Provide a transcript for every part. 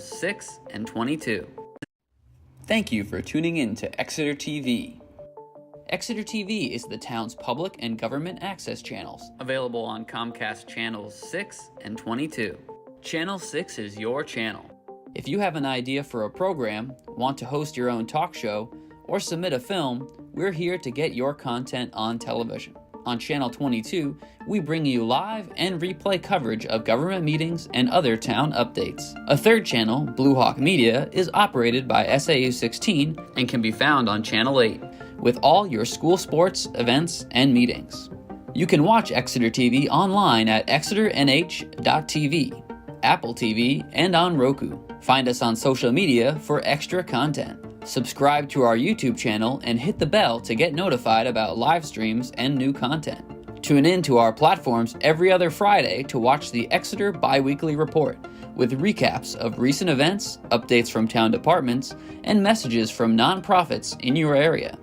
channels 6 and 22. Thank you for tuning in to Exeter TV. Exeter TV is the town's public and government access channels, available on Comcast channels 6 and 22. Channel 6 is your channel. If you have an idea for a program, want to host your own talk show, or submit a film, we're here to get your content on television. On Channel 22, we bring you live and replay coverage of government meetings and other town updates. A third channel, Blue Hawk Media, is operated by SAU 16 and can be found on Channel 8, with all your school sports, events, and meetings. You can watch Exeter TV online at exeternh.tv, Apple TV, and on Roku. Find us on social media for extra content. Subscribe to our YouTube channel and hit the bell to get notified about live streams and new content. Tune in to our platforms every other Friday to watch the Exeter Biweekly Report, with recaps of recent events, updates from town departments, and messages from nonprofits in your area.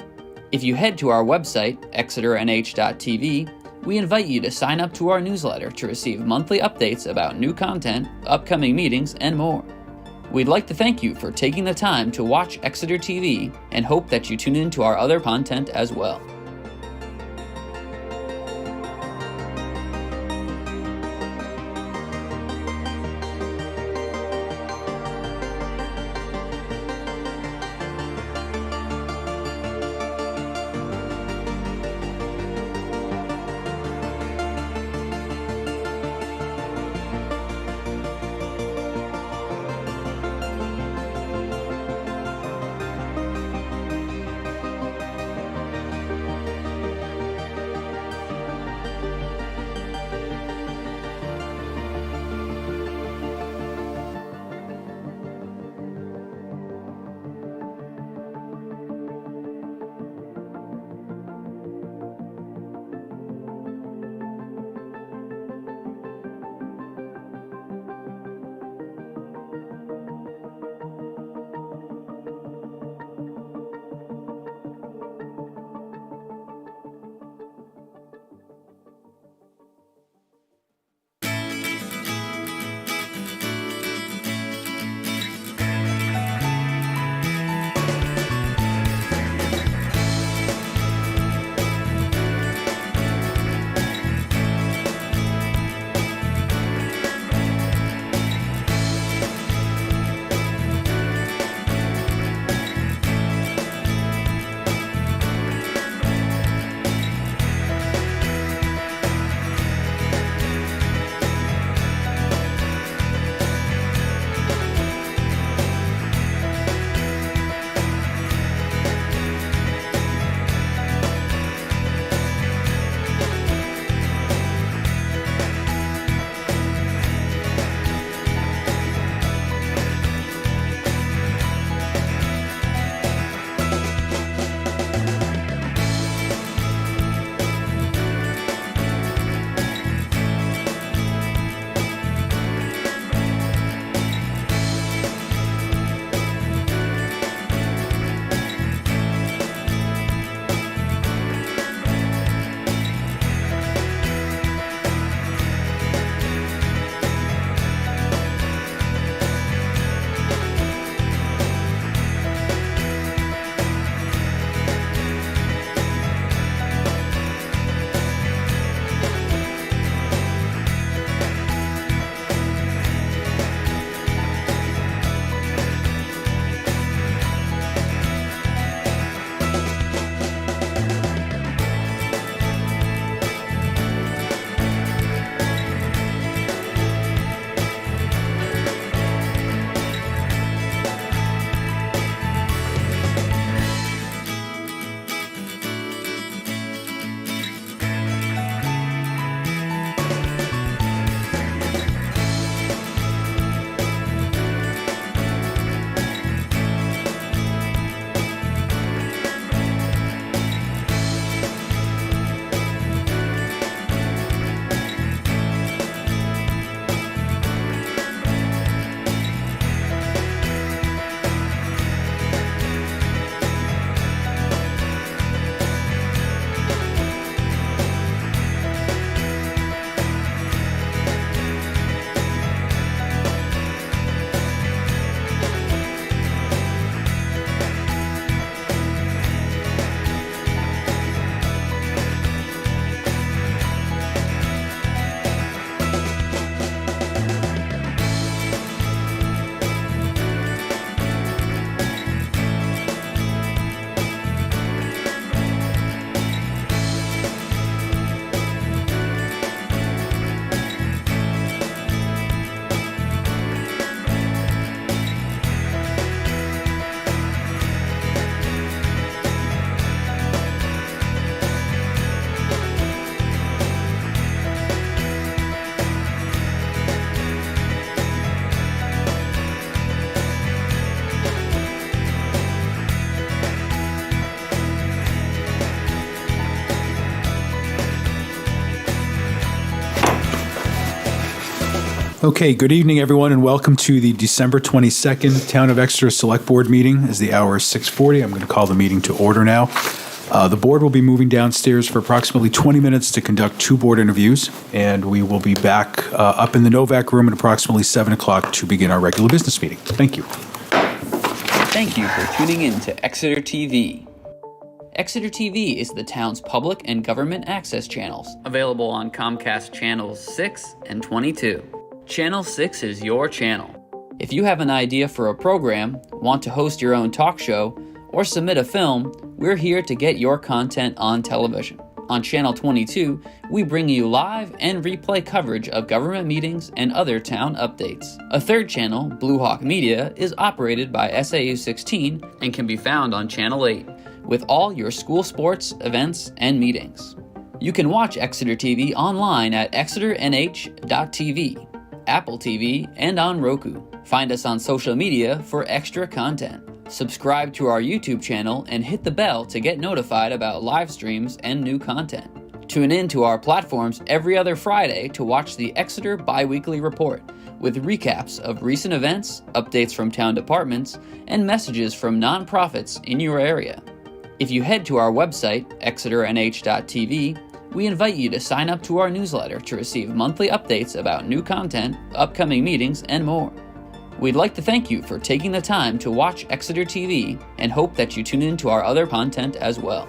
If you head to our website, exeternh.tv, we invite you to sign up to our newsletter to receive monthly updates about new content, upcoming meetings, and more. We'd like to thank you for taking the time to watch Exeter TV and hope that you tune in to our other content as well. Okay, good evening, everyone, and welcome to the December 22nd Town of Exeter Select Board meeting. As the hour is 6:40, I'm going to call the meeting to order now. The board will be moving downstairs for approximately 20 minutes to conduct 2 board interviews, and we will be back up in the Novak room at approximately 7 o'clock to begin our regular business meeting. Thank you. Thank you for tuning in to Exeter TV. Exeter TV is the town's public and government access channels, available on Comcast channels 6 and 22. Channel 6 is your channel. If you have an idea for a program, want to host your own talk show, or submit a film, we're here to get your content on television. On Channel 22, we bring you live and replay coverage of government meetings and other town updates. A third channel, Blue Hawk Media, is operated by SAU 16 and can be found on Channel 8, with all your school sports, events, and meetings. You can watch Exeter TV online at exeternh.tv, Apple TV, and on Roku. Find us on social media for extra content. Subscribe to our YouTube channel and hit the bell to get notified about live streams and new content. Tune in to our platforms every other Friday to watch the Exeter Biweekly Report, with recaps of recent events, updates from town departments, and messages from nonprofits in your area. If you head to our website, exeternh.tv, we invite you to sign up to our newsletter to receive monthly updates about new content, upcoming meetings, and more. We'd like to thank you for taking the time to watch Exeter TV and hope that you tune in to our other content as well.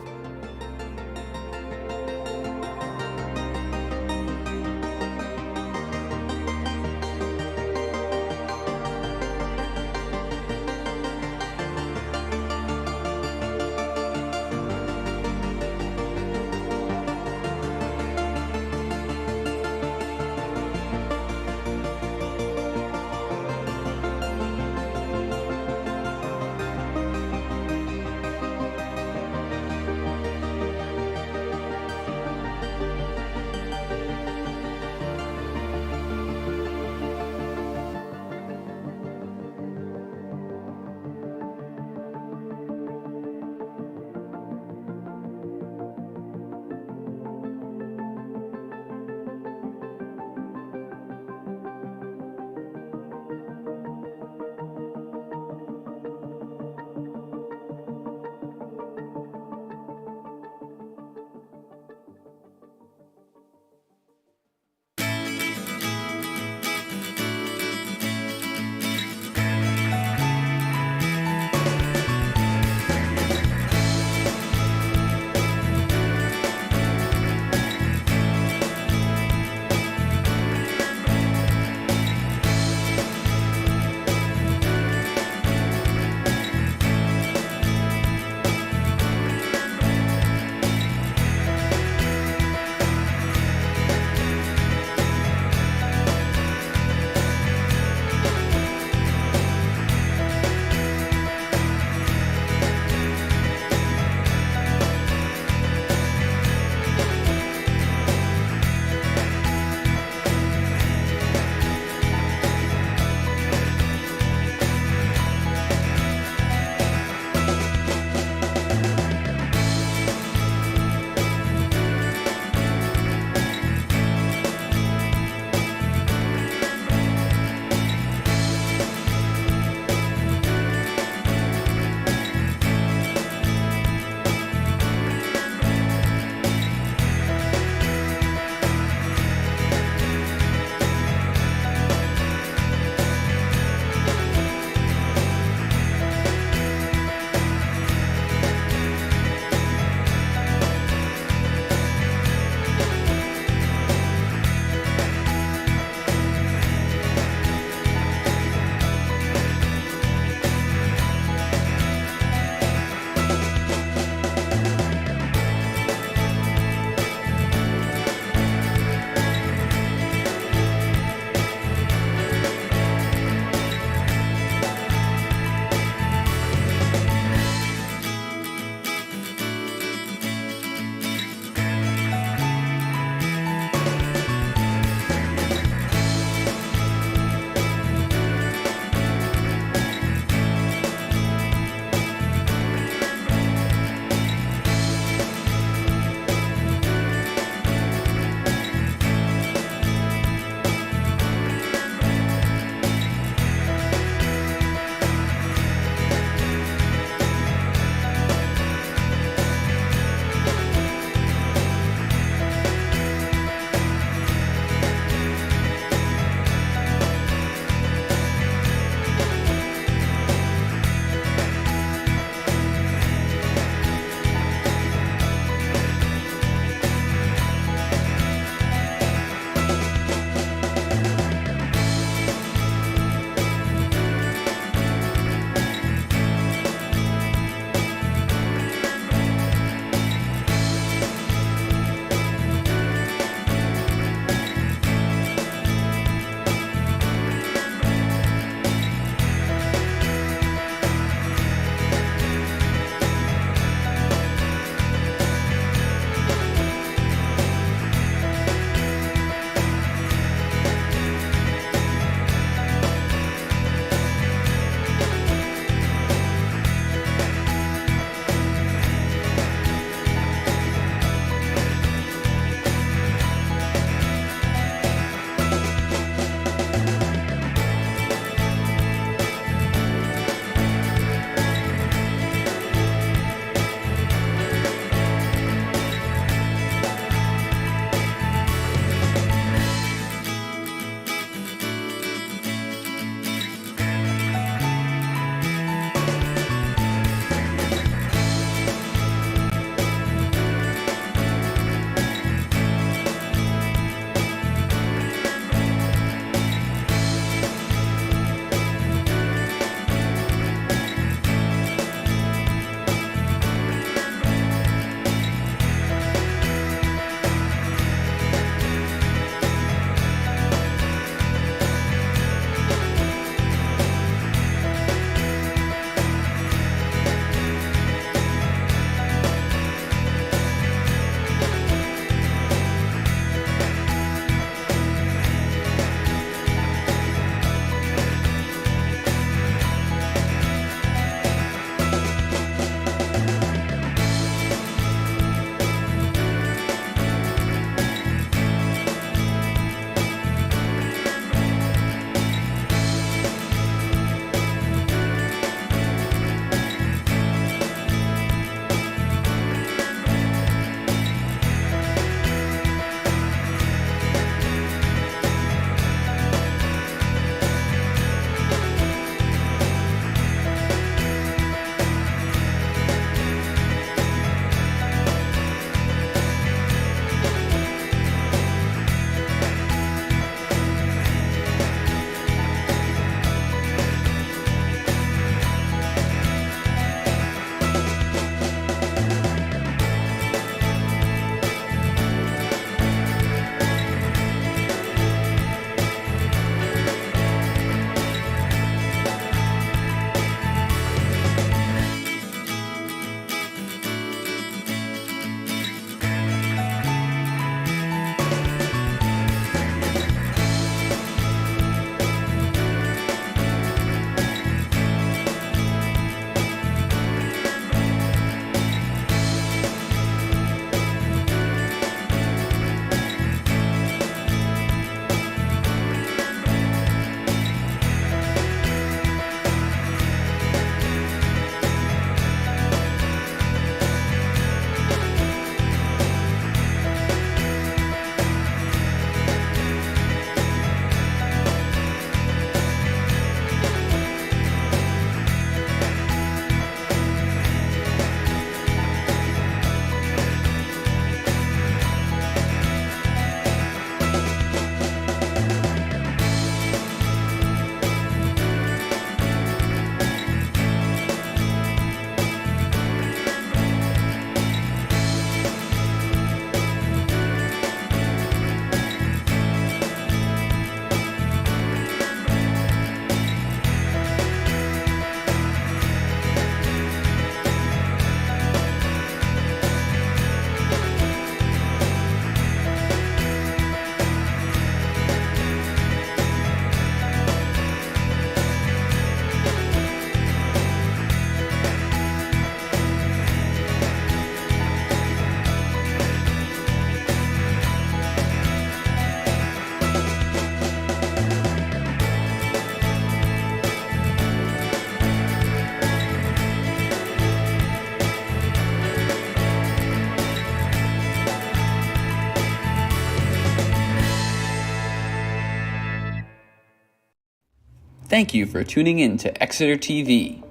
Thank you for tuning in to Exeter TV.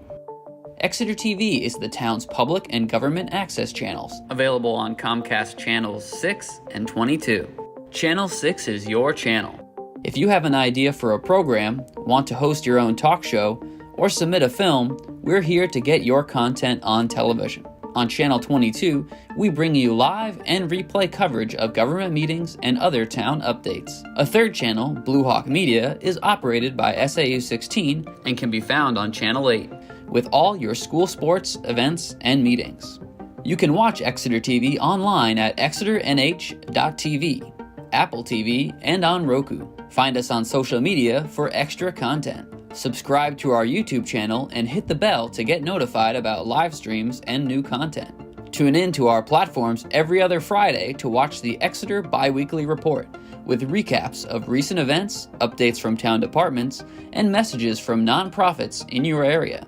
Exeter TV is the town's public and government access channels, available on Comcast Channels 6 and 22. Channel 6 is your channel. If you have an idea for a program, want to host your own talk show, or submit a film, we're here to get your content on television. On Channel 22, we bring you live and replay coverage of government meetings and other town updates. A third channel, Blue Hawk Media, is operated by SAU 16 and can be found on Channel 8, with all your school sports, events, and meetings. You can watch Exeter TV online at exeternh.tv, Apple TV, and on Roku. Find us on social media for extra content. Subscribe to our YouTube channel and hit the bell to get notified about live streams and new content. Tune in to our platforms every other Friday to watch the Exeter Biweekly Report, with recaps of recent events, updates from town departments, and messages from nonprofits in your area.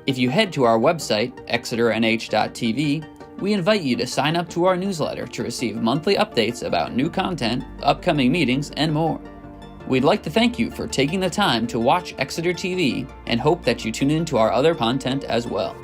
If you head to our website, exeternh.tv, we invite you to sign up to our newsletter to receive monthly updates about new content, upcoming meetings, and more. We'd like to thank you for taking the time to watch Exeter TV and hope that you tune in to our other content as well.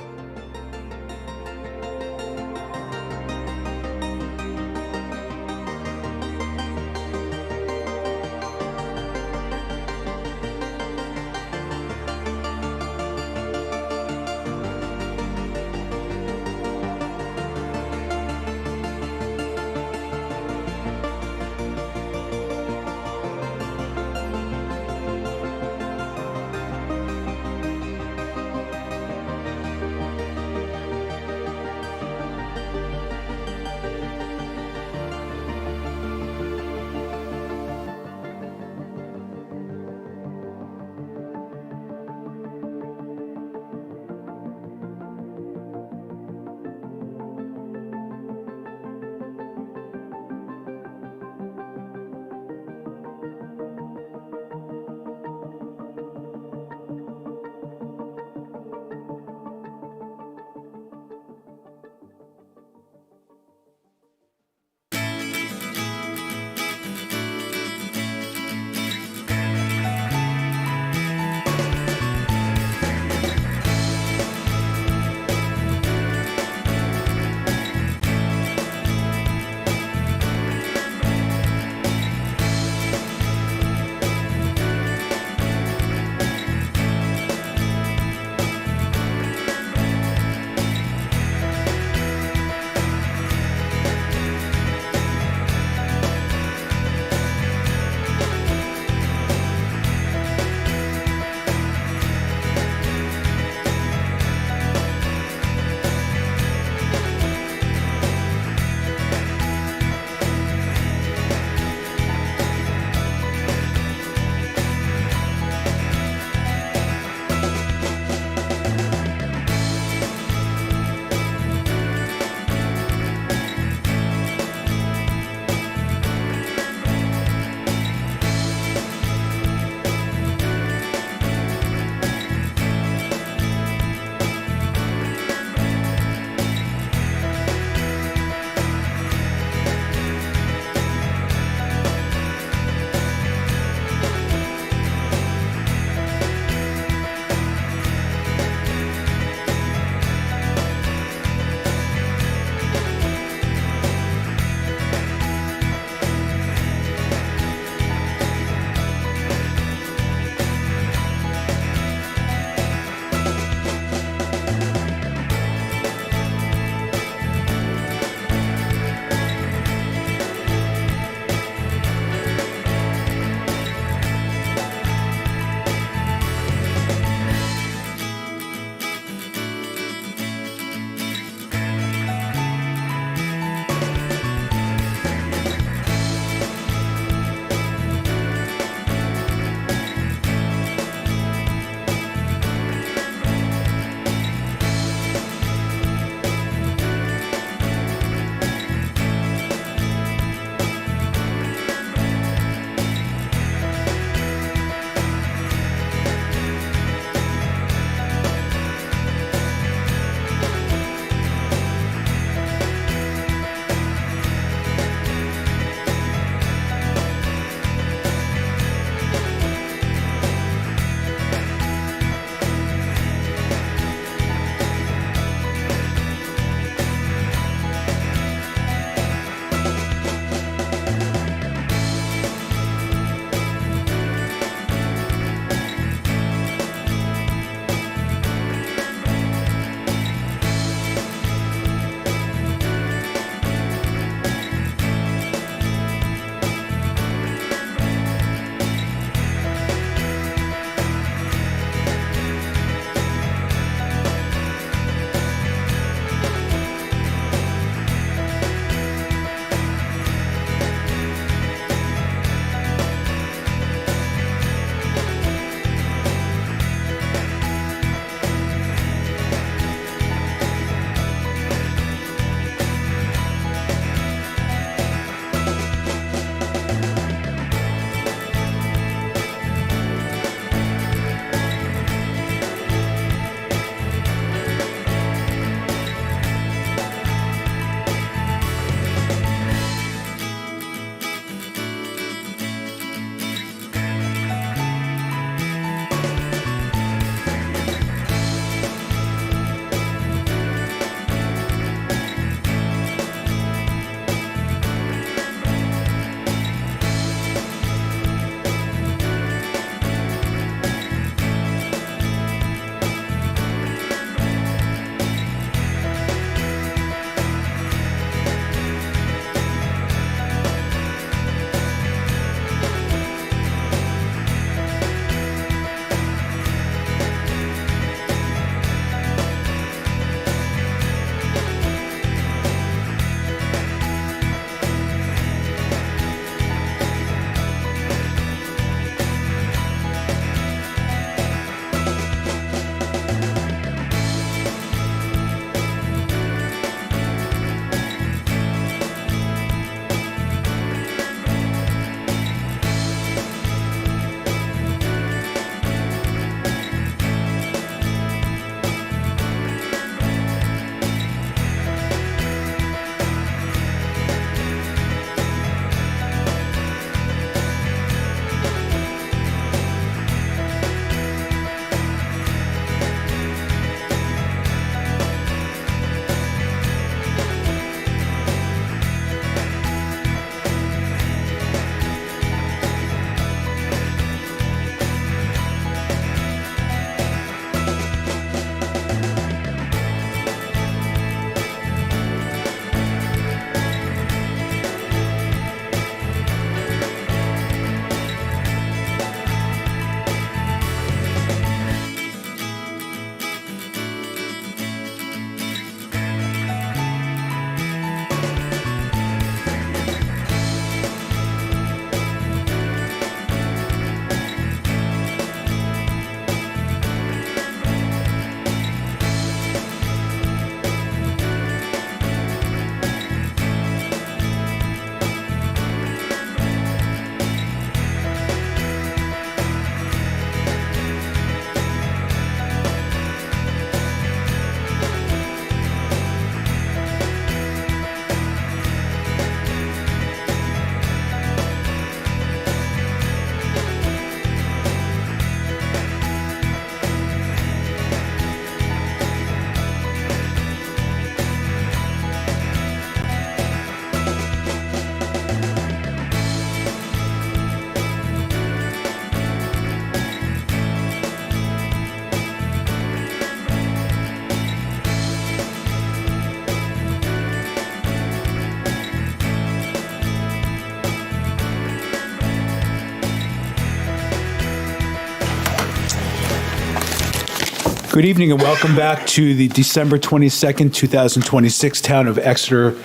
Good evening and welcome back to the December 22nd, 2026 Town of Exeter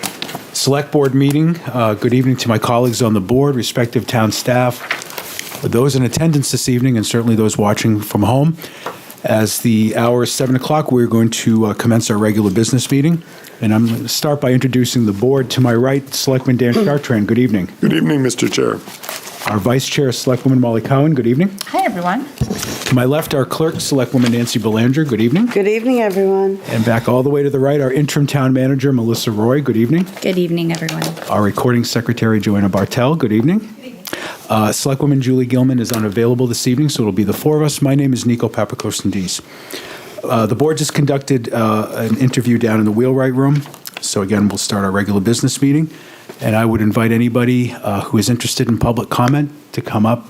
Select Board meeting. Good evening to my colleagues on the board, respective town staff, those in attendance this evening, and certainly those watching from home. As the hour is 7 o'clock, we're going to commence our regular business meeting. And I'm going to start by introducing the board. To my right, Selectman Dan Chartrand. Good evening. Good evening, Mr. Chair. Our Vice Chair, Selectwoman Molly Cowan. Good evening. Hi, everyone. To my left, our Clerk, Selectwoman Nancy Belanger. Good evening. Good evening, everyone. And back all the way to the right, our Interim Town Manager, Melissa Roy. Good evening. Good evening, everyone. Our Recording Secretary, Joanna Bartel. Good evening. Selectwoman Julie Gilman is unavailable this evening, so it'll be the four of us. My name is Nico Papakostendis. The board just conducted an interview down in the Wheelwright Room. So again, we'll start our regular business meeting. And I would invite anybody who is interested in public comment to come up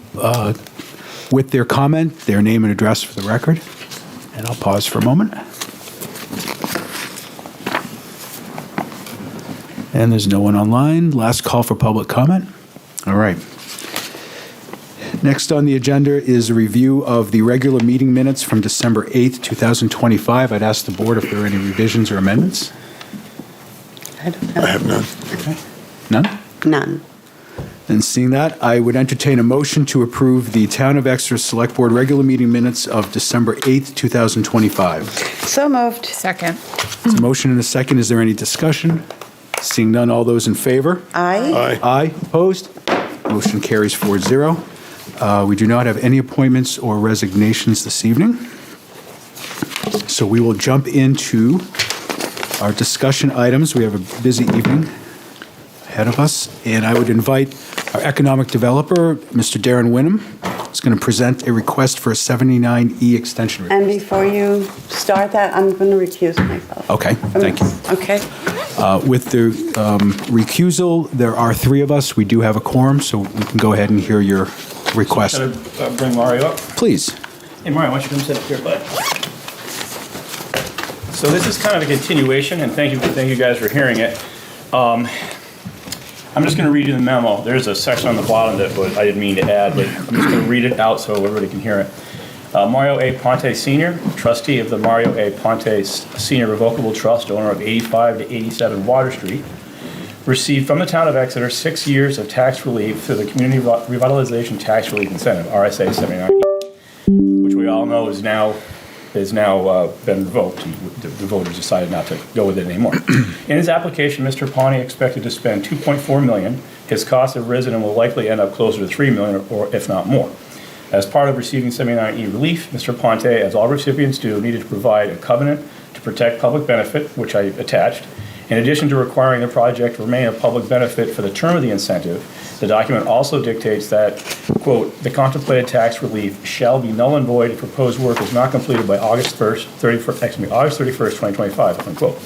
with their comment, their name and address for the record. And I'll pause for a moment. And there's no one online. Last call for public comment. All right. Next on the agenda is a review of the regular meeting minutes from December 8th, 2025. I'd ask the board if there are any revisions or amendments. I don't I know. have none. Okay. None? None. And seeing that, I would entertain a motion to approve the Town of Exeter Select Board regular meeting minutes of December 8th, 2025. So moved. Second. There's a motion and a second. Is there any discussion? Seeing none, all those in favor? Aye. Aye. Aye. Opposed? Motion carries 4-0. We do not have any appointments or resignations this evening. So we will jump into our discussion items. We have a busy evening ahead of us, and I would invite our economic developer, Mr. Darren Wynnum, who's going to present a request for a 79E extension. And before you start that, I'm going to recuse myself. Okay, thank you. Okay. With the recusal, there are three of us. We do have a quorum, so we can go ahead and hear your request. Gotta bring Mario up. Please. Hey, Mario, why don't you come sit here, bud? So this is kind of a continuation, and thank you guys for hearing it. I'm just going to read you the memo. There's a section on the bottom that I didn't mean to add, but I'm just going to read it out so everybody can hear it. Mario A. Ponte Sr., trustee of the Mario A. Ponte Sr. Revocable Trust, owner of 85 to 87 Water Street, received from the town of Exeter 6 years of tax relief through the Community Revitalization Tax Relief Incentive, RSA 79E, which we all know is now been revoked. The voters decided not to go with it anymore. In his application, Mr. Pawnee expected to spend $2.4 million. His costs have risen and will likely end up closer to $3 million, or if not more. As part of receiving 79E relief, Mr. Ponte, as all recipients do, needed to provide a covenant to protect public benefit, which I attached. In addition to requiring the project to remain a public benefit for the term of the incentive, the document also dictates that, quote, the contemplated tax relief shall be null and void if proposed work is not completed by August 31st, 2025, unquote.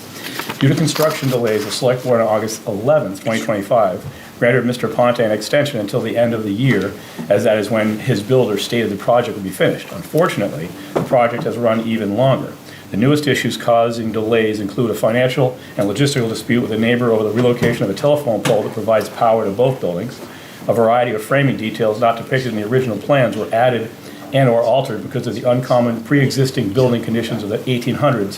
Due to construction delays, the Select Board on August 11th, 2025, granted Mr. Ponte an extension until the end of the year, as that is when his builder stated the project would be finished. Unfortunately, the project has run even longer. The newest issues causing delays include a financial and logistical dispute with a neighbor over the relocation of a telephone pole that provides power to both buildings. A variety of framing details not depicted in the original plans were added and or altered because of the uncommon pre-existing building conditions of the 1800s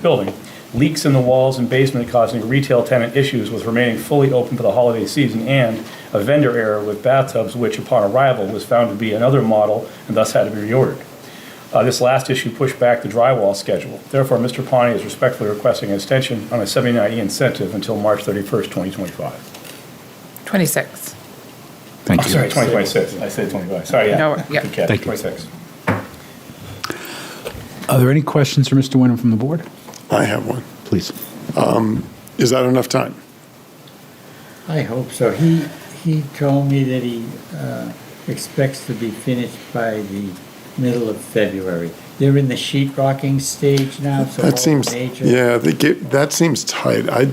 building. Leaks in the walls and basement causing retail tenant issues with remaining fully open for the holiday season, and a vendor error with bathtubs which upon arrival was found to be another model and thus had to be reordered. This last issue pushed back the drywall schedule. Therefore, Mr. Pawnee is respectfully requesting an extension on a 79E incentive until March 31st, 2025. 26. Thank Oh, you. sorry, 2026. I said 25. Sorry, yeah. No, yeah. Good catch. Thank you. 26. Are there any questions for Mr. Wynnum from the board? I have one. Please. Is that enough time? I hope so. He told me that he expects to be finished by the middle of February. They're in the sheet rocking stage now, so That all seems, major. yeah, that seems tight. I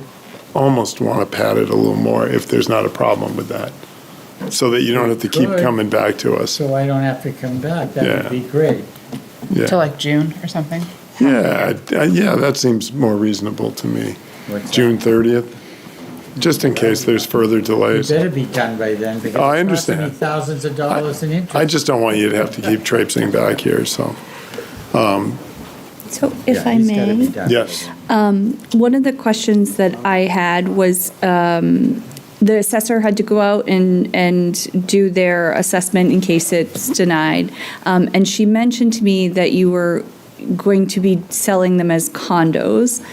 almost want to pad it a little more if there's not a problem with that, so that you don't have to keep Good. coming back to us. So I don't have to come back. That Yeah. would be great. To Yeah, like June or something. yeah, that seems more reasonable to me. What's that? June 30th, just in case there's further It delays. better be done by then because Oh, I it's costing me understand. thousands of dollars in interest. I just don't want you to have to keep traipsing back here, so. So if Yeah, I he's gotta be may, done. Yes. one of the questions that I had was the assessor had to go out and do their assessment in case it's denied. And she mentioned to me that you were going to be selling them as condos.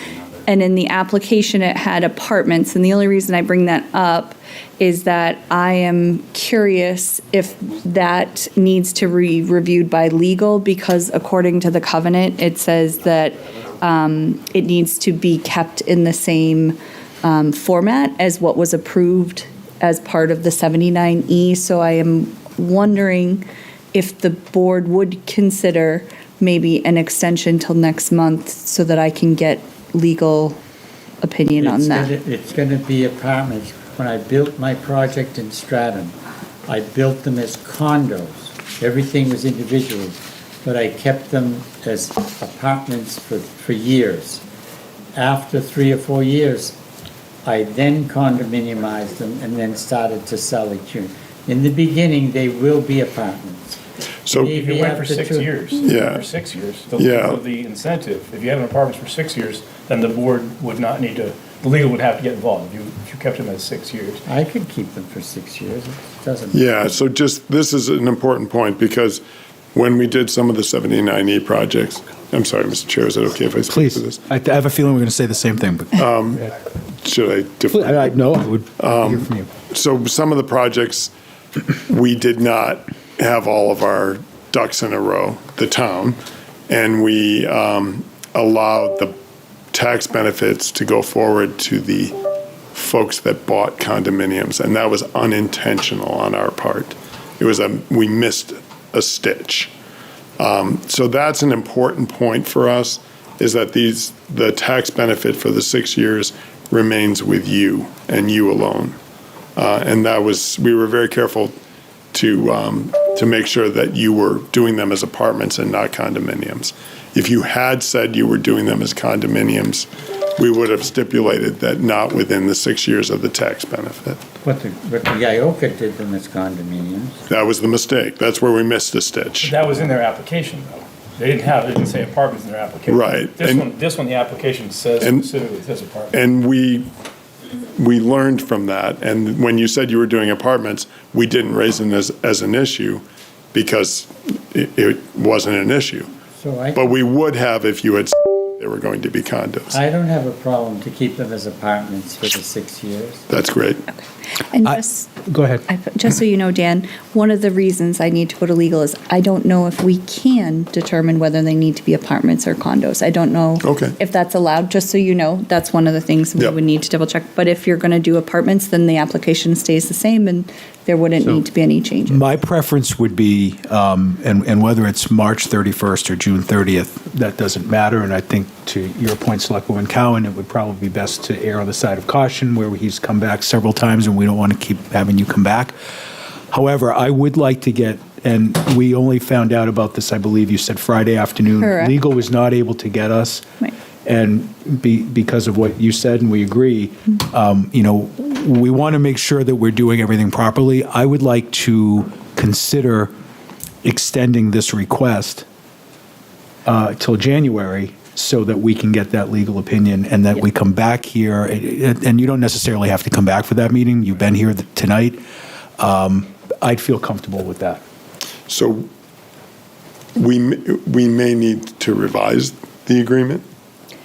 And in the application, it had apartments. And the only reason I bring that up is that I am curious if that needs to be reviewed by legal, because according to the covenant, it says that it needs to be kept in the same format as what was approved as part of the 79E. So I am wondering if the board would consider maybe an extension till next month so that I can get legal opinion on that. It's gonna be apartments. When I built my project in Stratham, I built them as condos. Everything was individual, but I kept them as apartments for years. After 3 or 4 years, I then condominiumized them and then started to sell each unit. In the beginning, they will be apartments. So, If you went for After 6 two- years, Yeah. for 6 years, Yeah. the incentive, if you have an apartment for 6 years, then the board would not need to, the legal would have to get involved if you kept them as 6 years. I could keep them for 6 years. It doesn't. yeah, so just, this is an important point, because when we did some of the 79E projects, I'm sorry, Mr. Chair, is it okay if I speak Please. to this? I have a feeling we're going to say the same thing, but Should I defer? no, I would hear from you. So some of the projects, we did not have all of our ducks in a row, the town, and we allowed the tax benefits to go forward to the folks that bought condominiums, and that was unintentional on our part. It was we missed a stitch. So that's an important point for us, is that the tax benefit for the 6 years remains with you and you alone. And that was, we were very careful to make sure that you were doing them as apartments and not condominiums. If you had said you were doing them as condominiums, we would have stipulated that not within the 6 years of the tax benefit. But the Ioka did them as condominiums. That was the mistake. That's where we missed a stitch. That was in their application, though. They didn't say apartments in their application. Right. This one, the application says And- specifically, it says apartment. And we learned from that. And when you said you were doing apartments, we didn't raise it as an issue because it wasn't an issue. So But we would have if you had said they were going to be condos. I don't have a problem to keep them as apartments for the 6 years. That's great. And Go ahead. just so you know, Dan, one of the reasons I need to go to legal is I don't know if we can determine whether they need to be apartments or condos. I don't know Okay. if that's allowed, just so you know. That's one of the things we Yep. would need to double check. But if you're going to do apartments, then the application stays the same and there wouldn't need to be any changes. My preference would be, and whether it's March 31st or June 30th, that doesn't matter. And I think to your point, Selectwoman Cowan, it would probably be best to err on the side of caution where he's come back several times and we don't want to keep having you come back. However, I would like to get, and we only found out about this, I believe you said Friday afternoon. Correct. Legal was not able to get us. Right. And because of what you said, and we agree, we want to make sure that we're doing everything properly. I would like to consider extending this request till January so that we can get that legal opinion and that we come back here. And you don't necessarily have to come back for that meeting. You've been here tonight. I'd feel comfortable with that. So we may need to revise the agreement?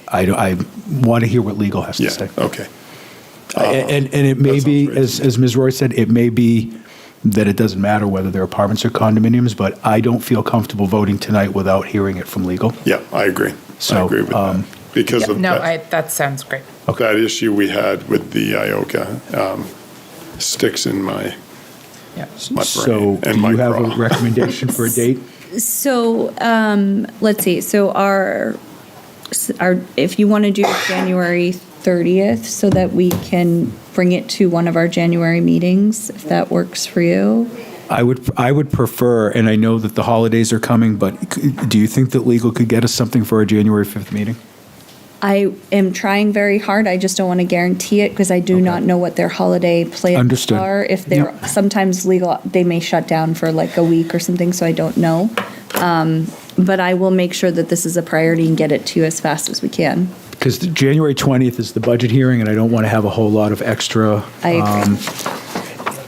I want to hear what legal has to Yeah, say. okay. And it may that be, sounds as Ms. Roy said, it may be that it doesn't matter whether they're apartments or condominiums, but I don't feel comfortable voting tonight without hearing it from legal. Yeah, I agree. I So, agree with that. Because of No, that that sounds great. issue we had with the IOCA sticks in my Yeah. So brain do and my you have a craw. recommendation for a date? So, let's see, so if you want to do January 30th so that we can bring it to one of our January meetings, if that works for you. I would prefer, and I know that the holidays are coming, but do you think that legal could get us something for our January 5th meeting? I am trying very hard. I just don't want to guarantee it because I do not know what their holiday plans Understood. are. If they're, sometimes legal, they may shut down for like a week or something, so I don't know. But I will make sure that this is a priority and get it to you as fast as we can. Because January 20th is the budget hearing, and I don't want to have a whole lot of extra. I agree.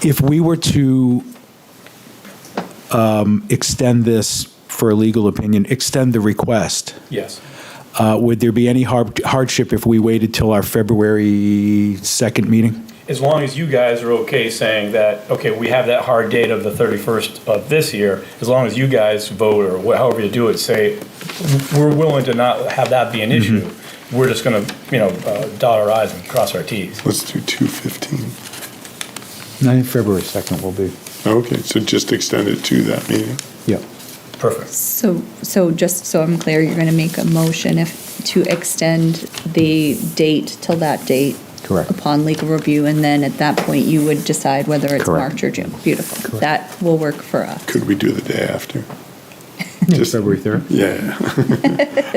If we were to extend this for a legal opinion, extend the request, Yes. would there be any hardship if we waited till our February 2nd meeting? As long as you guys are okay saying that, okay, we have that hard date of the 31st of this year, as long as you guys vote or however you do it, say, we're willing to not have that be an issue, we're just going to, dot our i's and cross our t's. Let's do 2:15. I think February 2nd will be. Okay, so just extend it to that meeting. Yeah. Perfect. So just so I'm clear, you're going to make a motion to extend the date till that date? Correct. Upon legal review, and then at that point, you would decide whether it's Correct. March or June. Beautiful. That will work for us. Could we do the day after? Just February 3rd? Yeah.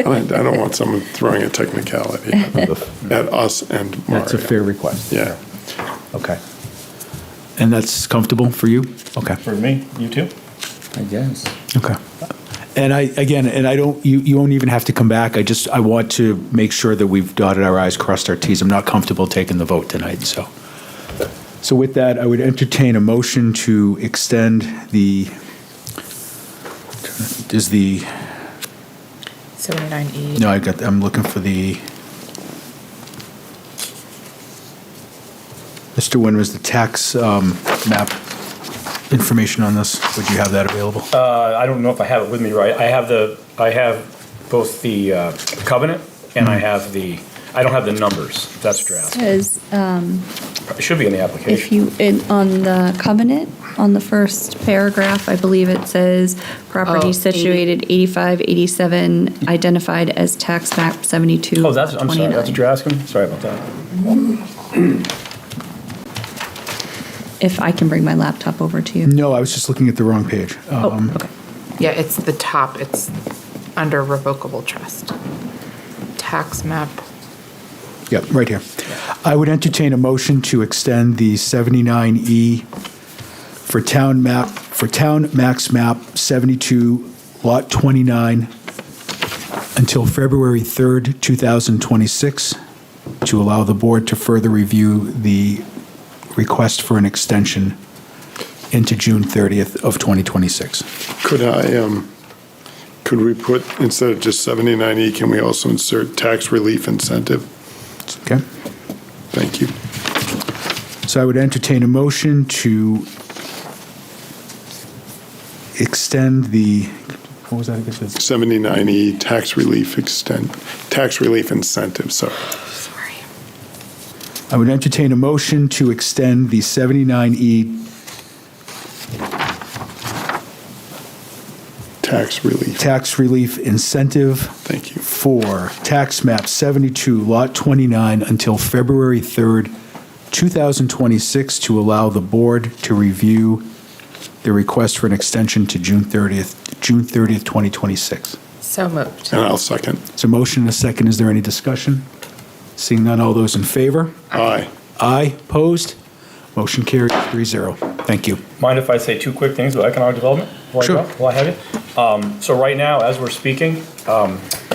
I don't want someone throwing a technicality at us and Mario. That's a fair request. Yeah. Okay. And that's comfortable for you? Okay. For me, you too? I guess. Okay. And I don't, you won't even have to come back. I want to make sure that we've dotted our i's, crossed our t's. I'm not comfortable taking the vote tonight, so. So with that, I would entertain a motion to extend is the, 79E. no, I'm looking for the, Mr. Wynn, was the tax map information on this? Would you have that available? I don't know if I have it with me right. I have both the covenant and I don't have the numbers. That's draft. Says, It should be in the if application. on the covenant, on the first paragraph, I believe it says, property Oh, situated 85, 87, identified as tax map 72. Oh, I'm sorry, that's what you're asking? Sorry about that. If I can bring my laptop over to you. No, I was just looking at the wrong page. Oh, okay. Yeah, it's the top, it's under revocable trust. Tax map. Yep, right here. I would entertain a motion to extend the 79E for town max map 72, lot 29, until February 3rd, 2026, to allow the board to further review the request for an extension into June 30th of 2026. Could we put, instead of just 79E, can we also insert tax relief incentive? Okay? Thank you. So I would entertain a motion to extend the, what was that again? 79E tax relief incentive, sorry. Sorry. I would entertain a motion to extend the 79E Tax relief incentive Thank you. for tax map 72, lot 29, until February 3rd, 2026, to allow the board to review the request for an extension to June 30th, 2026. So moved. And I'll second. So motion and a second. Is there any discussion? Seeing none, all those in favor? Aye. Aye. Opposed? Motion carries 3-0. Thank you. Mind if I say two quick things about economic development? Sure. While I have you? So right now, as we're speaking,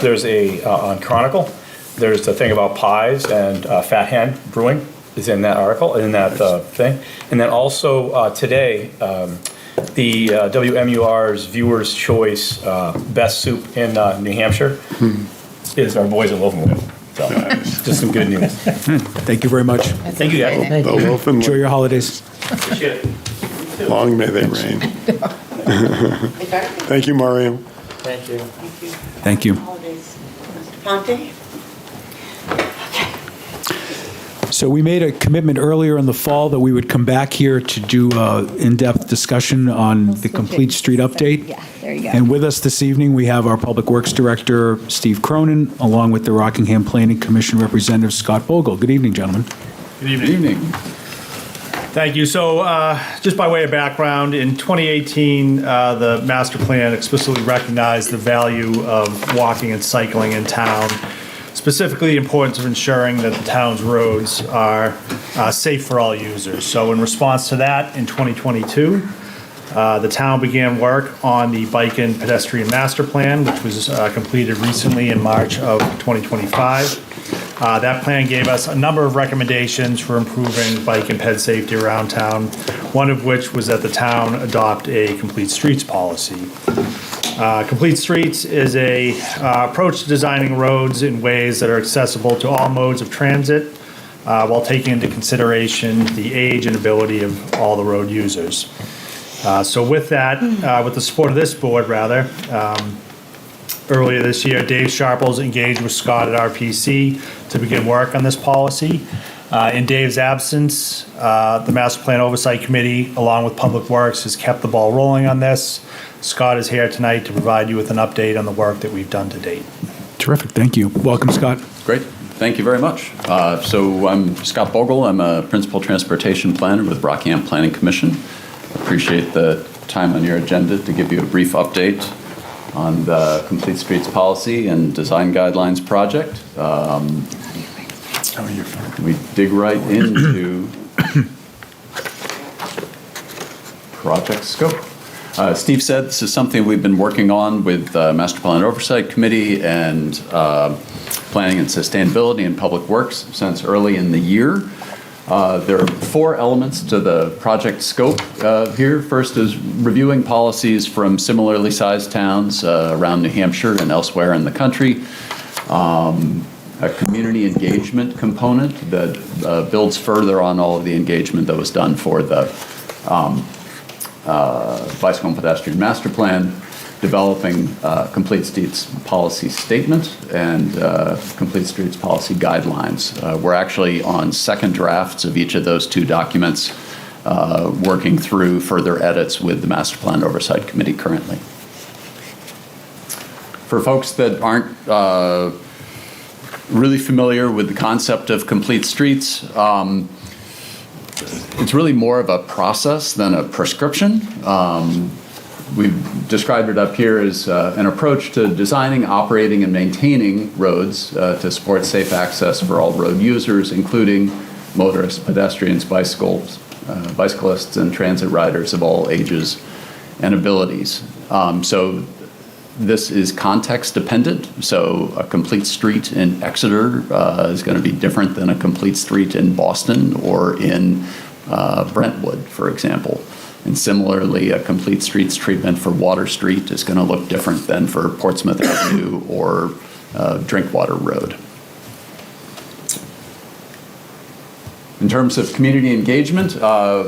there's on Chronicle, there's the thing about pies and Fat Hen Brewing is in that article, in that thing. And then also today, the WMUR's Viewer's Choice Best Soup in New Hampshire is our boys at Loaf and Whip. So, just some good news. Thank you very much. Thank you, guys. The loaf and Enjoy your holidays. Appreciate it. long may they reign. Thank you, Mario. Thank you. Thank you. Holidays. Ponte? So we made a commitment earlier in the fall that we would come back here to do in-depth discussion on the complete street update. Yeah, there you go. And with us this evening, we have our Public Works Director, Steve Cronin, along with the Rockingham Planning Commission Representative, Scott Bogle. Good evening, gentlemen. Good evening. Thank you. So just by way of background, in 2018, the master plan explicitly recognized the value of walking and cycling in town, specifically the importance of ensuring that the town's roads are safe for all users. So in response to that, in 2022, The town began work on the Bike and Pedestrian Master Plan, which was completed recently in March of 2025. That plan gave us a number of recommendations for improving bike and ped safety around town, one of which was that the town adopt a complete streets policy. Complete streets is a approach to designing roads in ways that are accessible to all modes of transit, while taking into consideration the age and ability of all the road users. So with that, with the support of this board, rather, earlier this year, Dave Sharples engaged with Scott at RPC to begin work on this policy. In Dave's absence, the Master Plan Oversight Committee, along with Public Works, has kept the ball rolling on this. Scott is here tonight to provide you with an update on the work that we've done to date. Terrific, thank you. Welcome, Scott. Great. Thank you very much. So I'm Scott Bogle. I'm a Principal Transportation Planner with Rockingham Planning Commission. Appreciate the time on your agenda to give you a brief update on the Complete Streets Policy and Design Guidelines project. We dig right into project scope. Steve said this is something we've been working on with Master Plan Oversight Committee and Planning and Sustainability and Public Works since early in the year. There are 4 elements to the project scope here. First is reviewing policies from similarly sized towns around New Hampshire and elsewhere in the country. A community engagement component that builds further on all of the engagement that was done for the Bicycle and Pedestrian Master Plan, developing Complete Streets Policy Statement and Complete Streets Policy Guidelines. We're actually on second drafts of each of those 2 documents, working through further edits with the Master Plan Oversight Committee currently. For folks that aren't really familiar with the concept of complete streets, it's really more of a process than a prescription. We've described it up here as an approach to designing, operating, and maintaining roads to support safe access for all road users, including motorists, pedestrians, bicyclists, and transit riders of all ages and abilities. So this is context dependent. So a complete street in Exeter is going to be different than a complete street in Boston or in Brentwood, for example. And similarly, a complete streets treatment for Water Street is going to look different than for Portsmouth Avenue or Drinkwater Road. In terms of community engagement,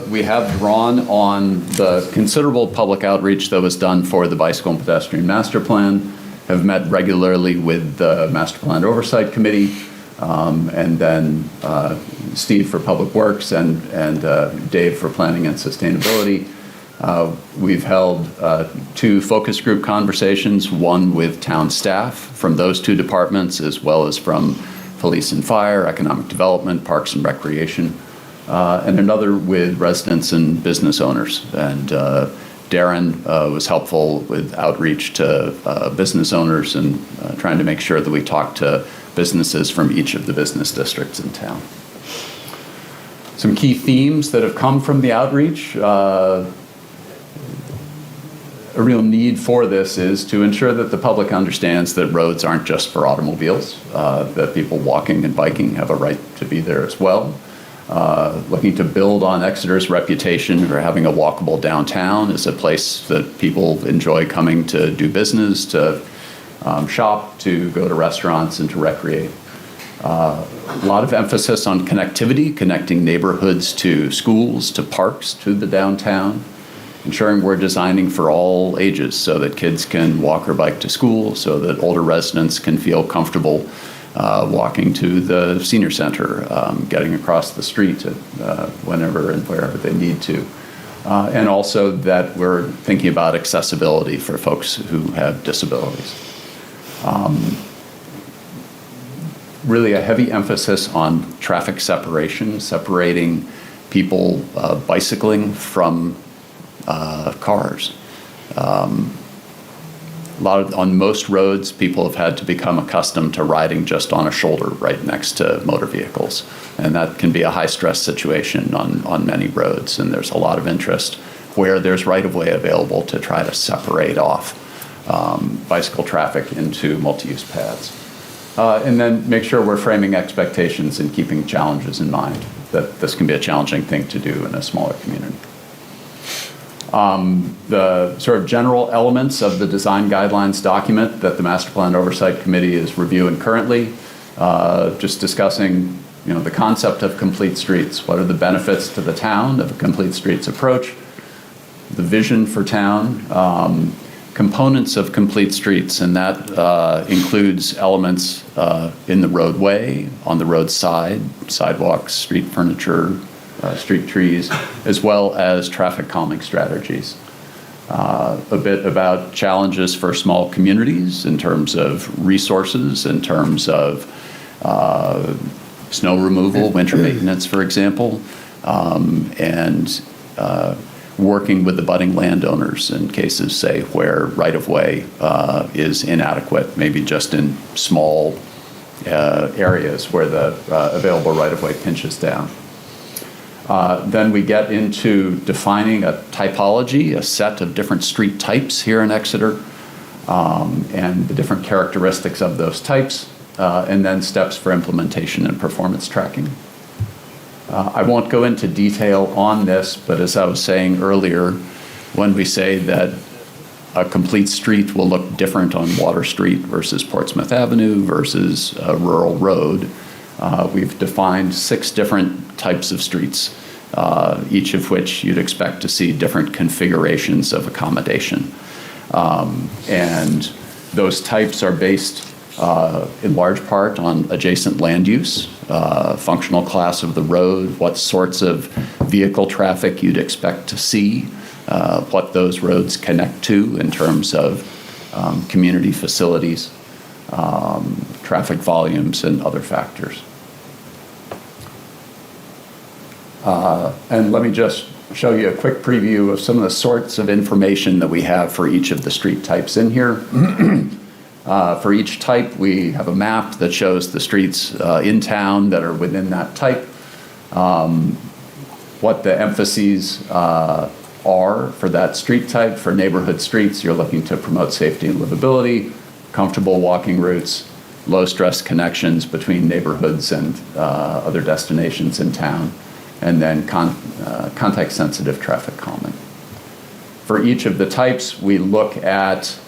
we have drawn on the considerable public outreach that was done for the Bicycle and Pedestrian Master Plan, have met regularly with the Master Plan Oversight Committee, and then Steve for Public Works and Dave for Planning and Sustainability. We've held 2 focus group conversations, one with town staff from those 2 departments, as well as from Police and Fire, Economic Development, Parks and Recreation, and another with residents and business owners. And Darren was helpful with outreach to business owners and trying to make sure that we talk to businesses from each of the business districts in town. Some key themes that have come from the outreach. A real need for this is to ensure that the public understands that roads aren't just for automobiles, that people walking and biking have a right to be there as well. Looking to build on Exeter's reputation for having a walkable downtown as a place that people enjoy coming to do business, to shop, to go to restaurants, and to recreate. A lot of emphasis on connectivity, connecting neighborhoods to schools, to parks, to the downtown. Ensuring we're designing for all ages so that kids can walk or bike to school, so that older residents can feel comfortable walking to the senior center, getting across the street whenever and wherever they need to. And also that we're thinking about accessibility for folks who have disabilities. Really a heavy emphasis on traffic separation, separating people bicycling from cars. On most roads, people have had to become accustomed to riding just on a shoulder right next to motor vehicles. And that can be a high-stress situation on many roads. And there's a lot of interest where there's right-of-way available to try to separate off bicycle traffic into multi-use paths. And then make sure we're framing expectations and keeping challenges in mind, that this can be a challenging thing to do in a smaller community. The sort of general elements of the design guidelines document that the Master Plan Oversight Committee is reviewing currently, just discussing the concept of complete streets. What are the benefits to the town of a complete streets approach? The vision for town, components of complete streets, and that includes elements in the roadway, on the roadside, sidewalks, street furniture, street trees, as well as traffic calming strategies. A bit about challenges for small communities in terms of resources, in terms of snow removal, winter maintenance, for example, and working with the budding landowners in cases, say, where right-of-way is inadequate, maybe just in small areas where the available right-of-way pinches down. Then we get into defining a typology, a set of different street types here in Exeter, and the different characteristics of those types, and then steps for implementation and performance tracking. I won't go into detail on this, but as I was saying earlier, when we say that a complete street will look different on Water Street versus Portsmouth Avenue versus a rural road, we've defined 6 different types of streets, each of which you'd expect to see different configurations of accommodation. And those types are based in large part on adjacent land use, functional class of the road, what sorts of vehicle traffic you'd expect to see, what those roads connect to in terms of community facilities, traffic volumes, and other factors. And let me just show you a quick preview of some of the sorts of information that we have for each of the street types in here. For each type, we have a map that shows the streets in town that are within that type, what the emphases are for that street type. For neighborhood streets, you're looking to promote safety and livability, comfortable walking routes, low-stress connections between neighborhoods and other destinations in town, and then context-sensitive traffic calming. For each of the types, we look at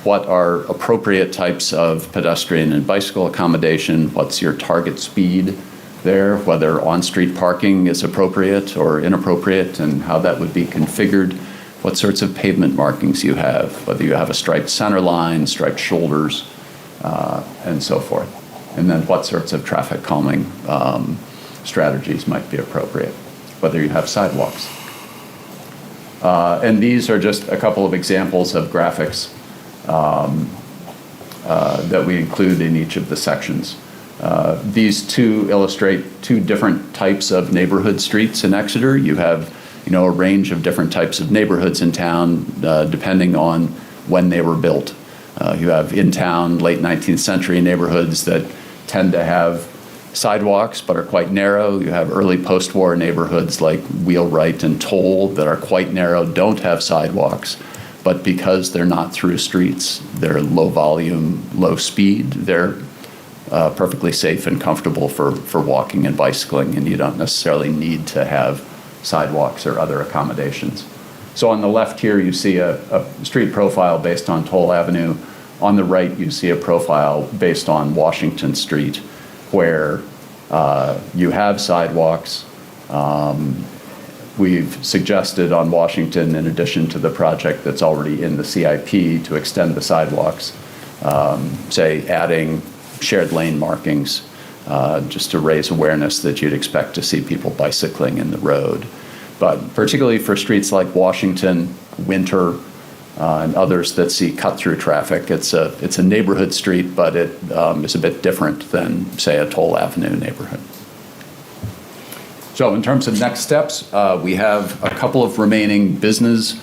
what are appropriate types of pedestrian and bicycle accommodation, what's your target speed there, whether on-street parking is appropriate or inappropriate, and how that would be configured, what sorts of pavement markings you have, whether you have a striped center line, striped shoulders, and so forth. And then what sorts of traffic calming strategies might be appropriate, whether you have sidewalks. And these are just a couple of examples of graphics that we include in each of the sections. These two illustrate 2 different types of neighborhood streets in Exeter. You have, a range of different types of neighborhoods in town, depending on when they were built. You have in-town, late 19th century neighborhoods that tend to have sidewalks but are quite narrow. You have early post-war neighborhoods like Wheelwright and Toll that are quite narrow, don't have sidewalks, but because they're not through streets, they're low volume, low speed, they're perfectly safe and comfortable for walking and bicycling, and you don't necessarily need to have sidewalks or other accommodations. So on the left here, you see a street profile based on Toll Avenue. On the right, you see a profile based on Washington Street, where you have sidewalks. We've suggested on Washington, in addition to the project that's already in the CIP, to extend the sidewalks, say adding shared lane markings, just to raise awareness that you'd expect to see people bicycling in the road. But particularly for streets like Washington, Winter, and others that see cut-through traffic, it's a neighborhood street, but it is a bit different than, say, a Toll Avenue neighborhood. So in terms of next steps, we have a couple of remaining business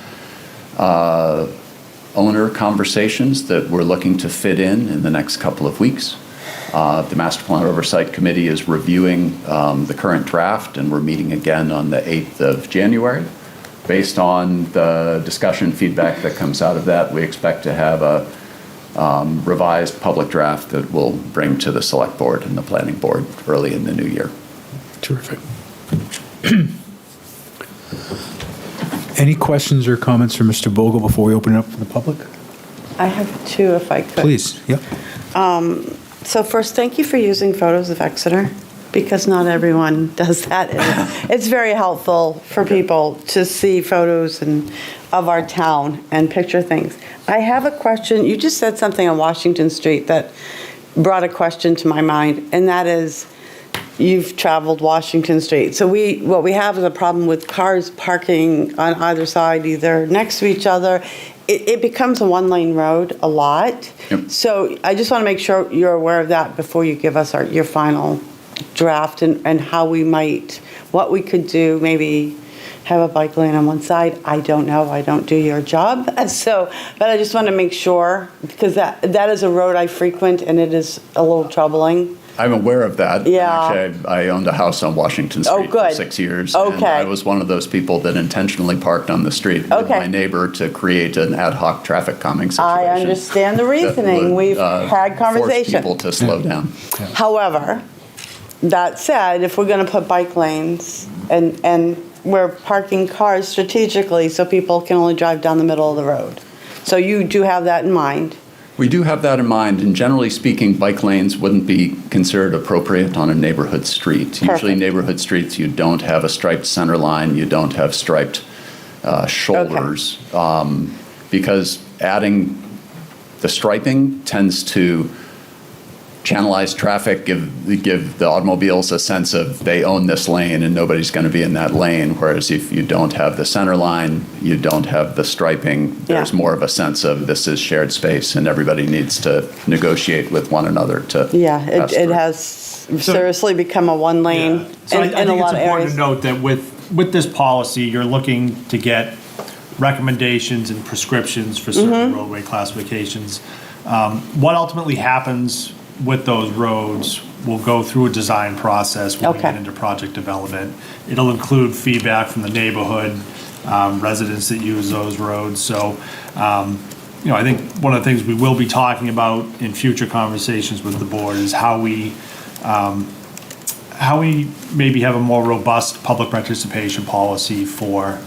owner conversations that we're looking to fit in the next couple of weeks. The Master Plan Oversight Committee is reviewing the current draft, and we're meeting again on the 8th of January. based on the discussion feedback that comes out of that, we expect to have a revised public draft that we'll bring to the select board and the planning board early in the new year. Terrific. Any questions or comments for Mr. Bogle before we open it up for the public? I have two, if I could. Please, yep. So first, thank you for using photos of Exeter, because not everyone does that. It's very helpful for people to see photos of our town and picture things. I have a question. You just said something on Washington Street that brought a question to my mind, and that is, you've traveled Washington Street. So what we have is a problem with cars parking on either side, either next to each other. It becomes a one-lane road a lot. Yep. So I just want to make sure you're aware of that before you give us your final draft and how what we could do, maybe have a bike lane on one side. I don't know. I don't do your job. But I just want to make sure, because that is a road I frequent, and it is a little troubling. I'm aware of that. Yeah. Actually, I owned a house on Washington Street for good. 6 years. Okay. And I was one of those people that intentionally parked on the street with Okay. my neighbor to create an ad hoc traffic calming situation. I understand the reasoning. that would, We've had conversation. Force people to slow down. However, that said, if we're going to put bike lanes and we're parking cars strategically so people can only drive down the middle of the road. So you do have that in mind. We do have that in mind, and generally speaking, bike lanes wouldn't be considered appropriate on a neighborhood street. Perfect. Usually neighborhood streets, you don't have a striped center line, you don't have striped shoulders, because adding the striping tends to channelize traffic, give the automobiles a sense of they own this lane and nobody's going to be in that lane, whereas if you don't have the center line, you don't have the striping, there's more of a sense of this is shared space and everybody needs to negotiate with one another to pass It through. has seriously become a one lane So in I a think lot it's of important areas. to note that with this policy, you're looking to get recommendations and prescriptions for certain Mm-hmm. roadway classifications. What ultimately happens with those roads will go through a design process when we Okay. get into project development. It'll include feedback from the neighborhood, residents that use those roads. So, I think one of the things we will be talking about in future conversations with the board is how we maybe have a more robust public participation policy for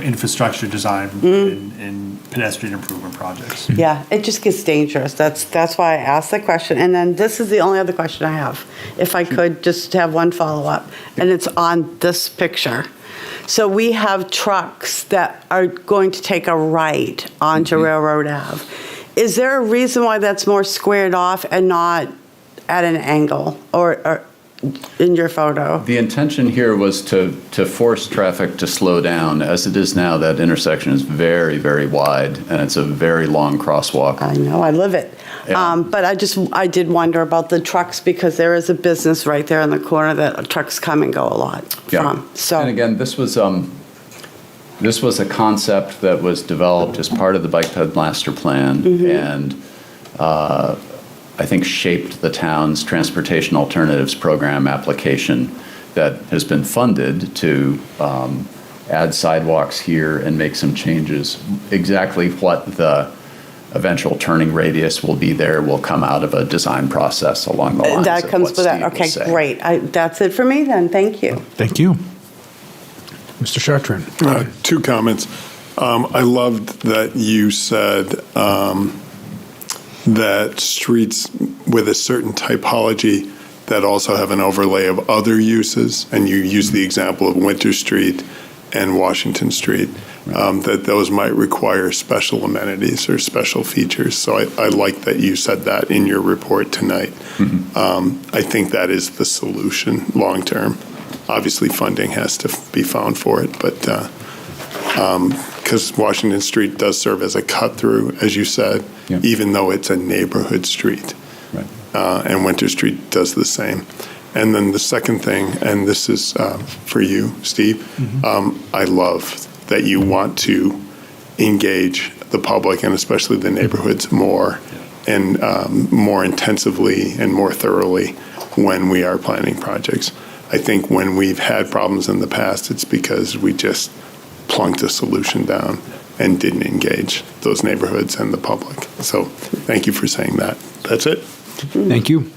infrastructure design and pedestrian improvement projects. Yeah, it just gets dangerous. That's why I asked the question. And then this is the only other question I have. If I could just have one follow-up, and it's on this picture. So we have trucks that are going to take a right onto Railroad Ave. Is there a reason why that's more squared off and not at an angle or in your photo? The intention here was to force traffic to slow down. As it is now, that intersection is very, very wide, and it's a very long crosswalk. I know, I live it. Yeah. But I did wonder about the trucks, because there is a business right there in the corner that trucks come and go a lot from. So, And again, this was a concept that was developed as part of the Bike Path Master Plan, and I think shaped the town's transportation alternatives program application that has been funded to add sidewalks here and make some changes. Exactly what the eventual turning radius will be there will come out of a design process along the lines that of comes what with that. Steve was Okay, saying. great. That's it for me then. Thank you. Thank you. Mr. Chartrand. Two comments. I loved that you said that streets with a certain typology that also have an overlay of other uses, and you use the example of Winter Street and Washington Street, that those might require special amenities or special features. So I like that you said that in your report tonight. I think that is the solution long-term. Obviously, funding has to be found for it, but because Washington Street does serve as a cut-through, as you said, even though it's a neighborhood street. Right. And Winter Street does the same. And then the second thing, and this is for you, Steve, I love that you want to engage the public and especially the neighborhoods more and more intensively and more thoroughly when we are planning projects. I think when we've had problems in the past, it's because we just plunked a solution down and didn't engage those neighborhoods and the public. So thank you for saying that. That's it. Thank you.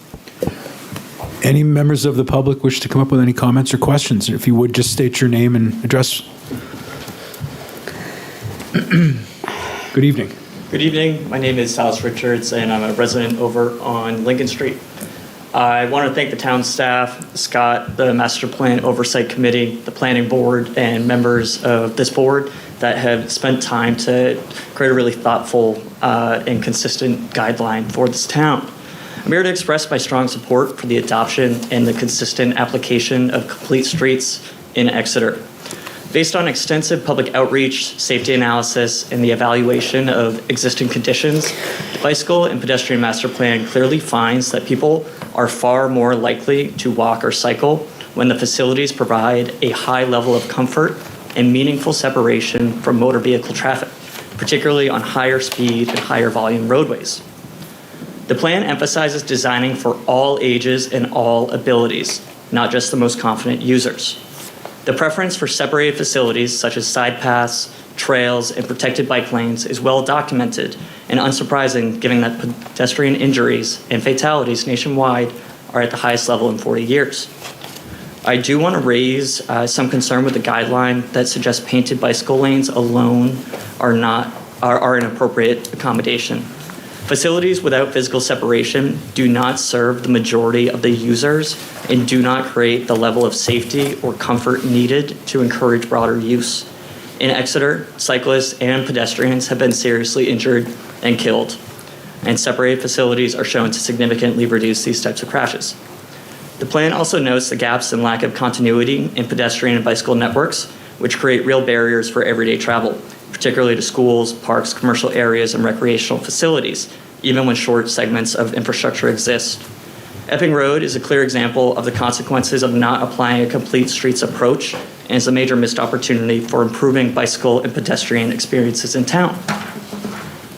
Any members of the public wish to come up with any comments or questions? If you would, just state your name and address. Good evening. Good evening. My name is Silas Richards, and I'm a resident over on Lincoln Street. I want to thank the town staff, Scott, the Master Plan Oversight Committee, the Planning Board, and members of this board that have spent time to create a really thoughtful and consistent guideline for this town. I'm here to express my strong support for the adoption and the consistent application of complete streets in Exeter. Based on extensive public outreach, safety analysis, and the evaluation of existing conditions, the Bicycle and Pedestrian Master Plan clearly finds that people are far more likely to walk or cycle when the facilities provide a high level of comfort and meaningful separation from motor vehicle traffic, particularly on higher speed and higher volume roadways. The plan emphasizes designing for all ages and all abilities, not just the most confident users. The preference for separated facilities such as side paths, trails, and protected bike lanes is well documented and unsurprising given that pedestrian injuries and fatalities nationwide are at the highest level in 40 years. I do want to raise some concern with the guideline that suggests painted bicycle lanes alone are an appropriate accommodation. Facilities without physical separation do not serve the majority of the users and do not create the level of safety or comfort needed to encourage broader use. In Exeter, cyclists and pedestrians have been seriously injured and killed, and separated facilities are shown to significantly reduce these types of crashes. The plan also notes the gaps and lack of continuity in pedestrian and bicycle networks, which create real barriers for everyday travel, particularly to schools, parks, commercial areas, and recreational facilities, even when short segments of infrastructure exist. Epping Road is a clear example of the consequences of not applying a complete streets approach and is a major missed opportunity for improving bicycle and pedestrian experiences in town.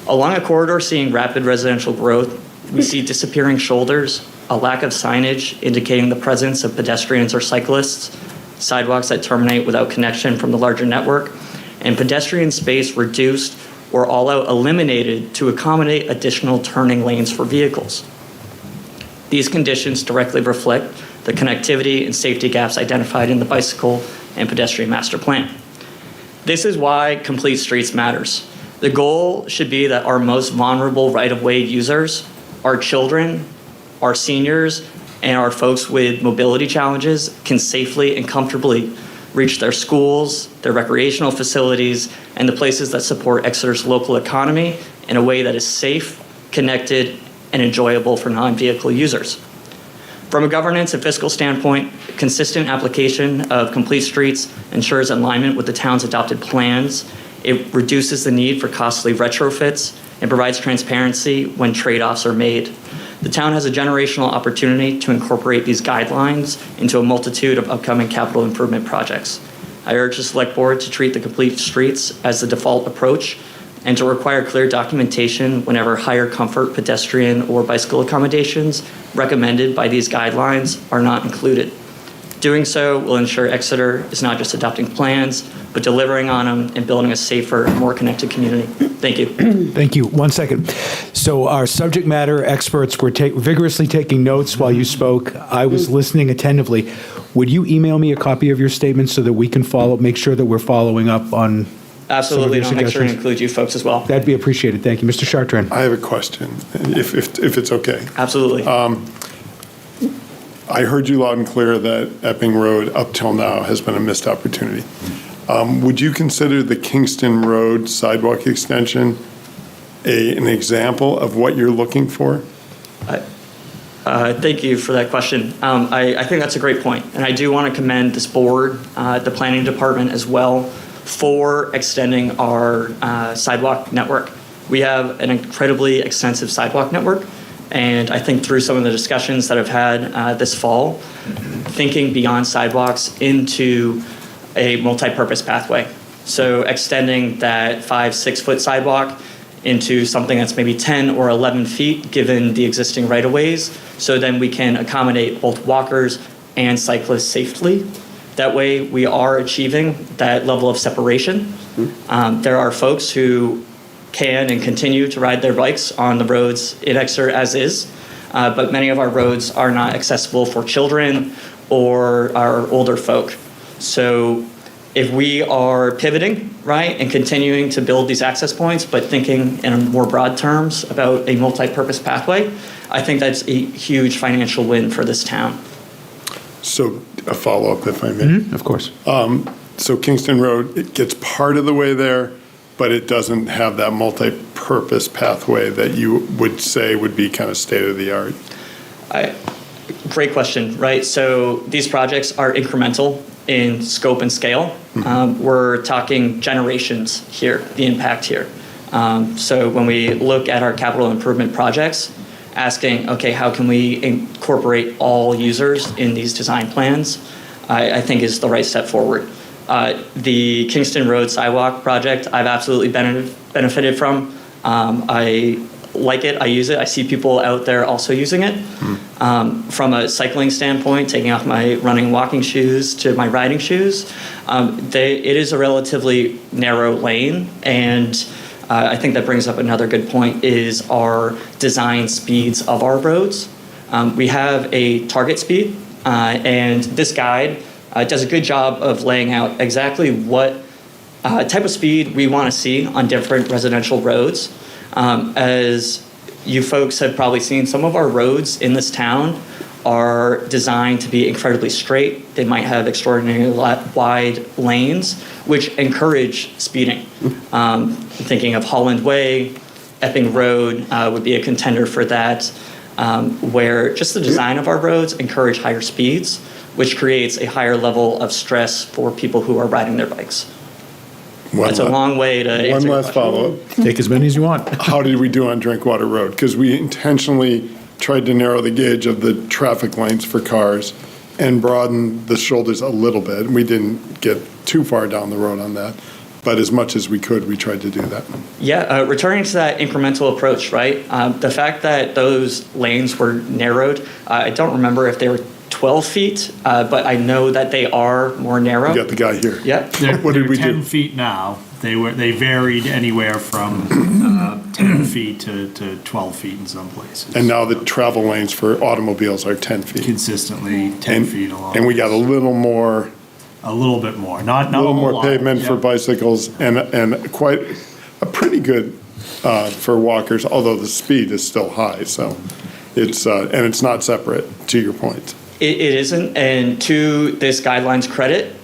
Along a corridor seeing rapid residential growth, we see disappearing shoulders, a lack of signage indicating the presence of pedestrians or cyclists, sidewalks that terminate without connection from the larger network, and pedestrian space reduced or all out eliminated to accommodate additional turning lanes for vehicles. These conditions directly reflect the connectivity and safety gaps identified in the Bicycle and Pedestrian Master Plan. This is why complete streets matters. The goal should be that our most vulnerable right-of-way users, our children, our seniors, and our folks with mobility challenges can safely and comfortably reach their schools, their recreational facilities, and the places that support Exeter's local economy in a way that is safe, connected, and enjoyable for non-vehicle users. From a governance and fiscal standpoint, consistent application of complete streets ensures alignment with the town's adopted plans. It reduces the need for costly retrofits and provides transparency when trade-offs are made. The town has a generational opportunity to incorporate these guidelines into a multitude of upcoming capital improvement projects. I urge the Select Board to treat the complete streets as the default approach and to require clear documentation whenever higher comfort pedestrian or bicycle accommodations recommended by these guidelines are not included. Doing so will ensure Exeter is not just adopting plans, but delivering on them and building a safer, more connected community. Thank you. Thank you. 1 second. So our subject matter experts were vigorously taking notes while you spoke. I was listening attentively. Would you email me a copy of your statement so that we can make sure that we're following up on Absolutely, and I'll make sure to include you folks as well. That'd be appreciated. Thank you. Mr. Chartrand. I have a question, if it's okay. Absolutely. I heard you loud and clear that Epping Road up till now has been a missed opportunity. Would you consider the Kingston Road sidewalk extension an example of what you're looking for? Thank you for that question. I think that's a great point, and I do want to commend this board, the planning department as well, for extending our sidewalk network. We have an incredibly extensive sidewalk network, and I think through some of the discussions that I've had this fall, thinking beyond sidewalks into a multi-purpose pathway. So extending that 5-6 foot sidewalk into something that's maybe 10 or 11 feet given the existing right-of-ways, so then we can accommodate both walkers and cyclists safely. That way, we are achieving that level of separation. There are folks who can and continue to ride their bikes on the roads in Exeter as is, but many of our roads are not accessible for children or our older folk. So if we are pivoting, right, and continuing to build these access points, but thinking in more broad terms about a multi-purpose pathway, I think that's a huge financial win for this town. So a follow-up, if I may. Of course. So Kingston Road, it gets part of the way there, but it doesn't have that multi-purpose pathway that you would say would be kind of state-of-the-art. Great question, right? So these projects are incremental in scope and scale. We're talking generations here, the impact here. So when we look at our capital improvement projects, asking, okay, how can we incorporate all users in these design plans, I think is the right step forward. The Kingston Road sidewalk project, I've absolutely benefited from. I like it, I use it, I see people out there also using it. From a cycling standpoint, taking off my running and walking shoes to my riding shoes, it is a relatively narrow lane, and I think that brings up another good point is our design speeds of our roads. We have a target speed, and this guide does a good job of laying out exactly what type of speed we want to see on different residential roads. As you folks have probably seen, some of our roads in this town are designed to be incredibly straight. They might have extraordinarily wide lanes, which encourage speeding. Thinking of Holland Way, Epping Road would be a contender for that, where just the design of our roads encourage higher speeds, which creates a higher level of stress for people who are riding their bikes. That's a long way to answer One last follow-up. Take as many as you want. How did we do on Drinkwater Road? Because we intentionally tried to narrow the gauge of the traffic lanes for cars and broaden the shoulders a little bit. We didn't get too far down the road on that, but as much as we could, we tried to do that. Yeah, returning to that incremental approach, right? The fact that those lanes were narrowed, I don't remember if they were 12 feet, but I know that they are more narrow. You got the guy here. Yep. What did we They're do? 10 feet now. They varied anywhere from 10 feet to 12 feet in some places. And now the travel lanes for automobiles are 10 feet. Consistently 10 feet along. And we got a little more, a little bit more, not a little a whole more lot. pavement for Yep. bicycles and quite a pretty good for walkers, although the speed is still high. So it's and it's not separate, to your point. It isn't, and to this guideline's credit,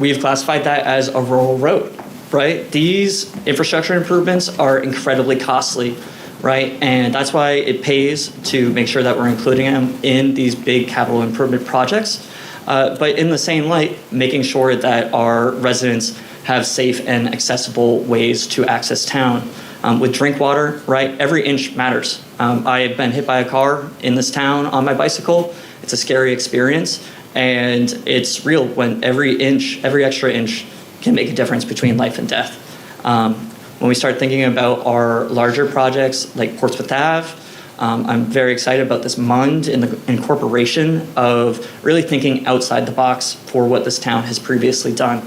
we've classified that as a rural road, right? These infrastructure improvements are incredibly costly, right? And that's why it pays to make sure that we're including them in these big capital improvement projects. But in the same light, making sure that our residents have safe and accessible ways to access town. With drink water, right, every inch matters. I have been hit by a car in this town on my bicycle. It's a scary experience, and it's real when every extra inch can make a difference between life and death. When we start thinking about our larger projects like Portsmouth Ave, I'm very excited about this MUND and the incorporation of really thinking outside the box for what this town has previously done.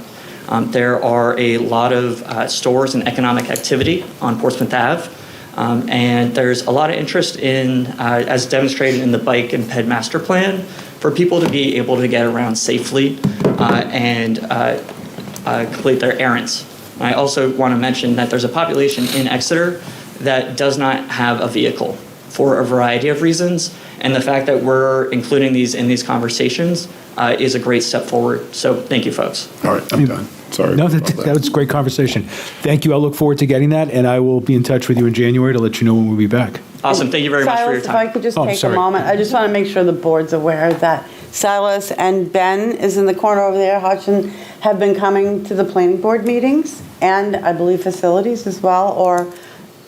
There are a lot of stores and economic activity on Portsmouth Ave. And there's a lot of interest in, as demonstrated in the bike and ped master plan, for people to be able to get around safely and complete their errands. I also want to mention that there's a population in Exeter that does not have a vehicle for a variety of reasons, and the fact that we're including these in these conversations is a great step forward. So thank you, folks. All right, I'm done. Sorry. No, about that was a great conversation. Thank you. I look forward to getting that, and I will be in touch with you in January to let you know when we'll be back. Awesome. Thank you very much for your Silas, if I time. could just Oh, take sorry. a moment, I just want to make sure the board's aware that Silas and Ben is in the corner over there, Hodgson, have been coming to the planning board meetings, and I believe facilities as well, or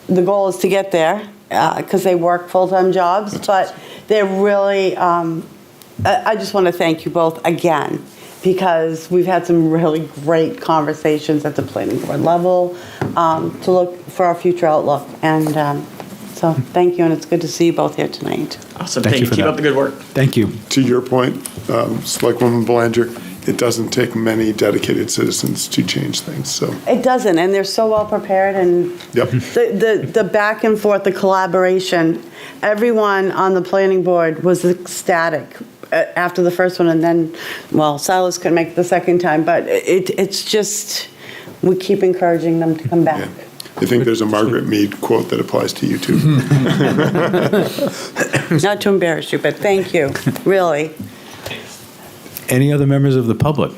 the goal is to get there, because they work full-time jobs, but they're really, I just want to thank you both again, because we've had some really great conversations at the planning board level to look for our future outlook. And So thank you, and it's good to see you both here tonight. Awesome. Thank Thank you you. for Keep that. up the good work. Thank you. To your point, Selectwoman Belanger, it doesn't take many dedicated citizens to change things, so, It doesn't, and they're so well prepared, and yep. the back and forth, the collaboration, everyone on the planning board was ecstatic after the first one, and then, well, Silas couldn't make it the second time, but it's just, we keep encouraging them to come back. Yeah. I think there's a Margaret Mead quote that applies to you, too. Not to embarrass you, but thank you, really. Any other members of the public?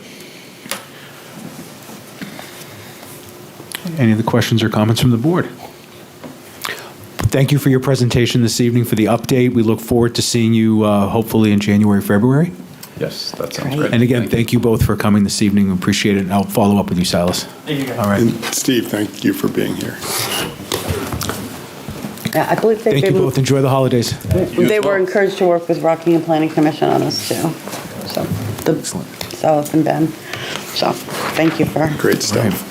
Any other questions or comments from the board? Thank you for your presentation this evening, for the update. We look forward to seeing you hopefully in January, February. Yes, that sounds Great. great. And again, thank you both for coming this evening. We appreciate it, and I'll follow up with you, Silas. Thank you, guys. All right. And Steve, thank you for being here. Yeah, I believe Thank you both. Enjoy the holidays. they were encouraged to work with Rockingham Planning Commission on this, too. So, Silas and Ben. So, thank you for. Great stuff.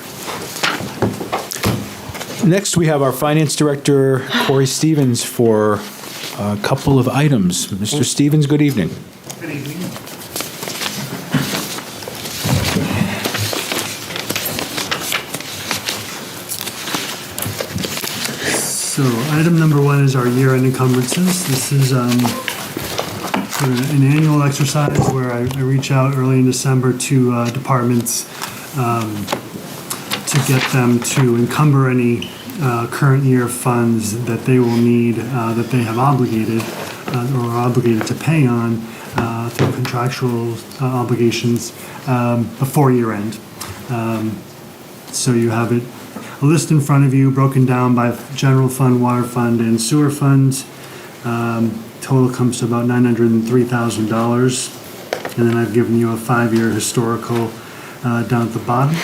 Next, we have our Finance Director, Corey Stevens, for a couple of items. Mr. Stevens, good evening. Good evening. So item number one is our year-end encumbrances. This is sort of an annual exercise where I reach out early in December to departments to get them to encumber any current year funds that they will need, that they have obligated or are obligated to pay on through contractual obligations before year end. So you have it, a list in front of you broken down by general fund, water fund, and sewer funds. Total comes to about $903,000. And then I've given you a 5-year historical down at the bottom.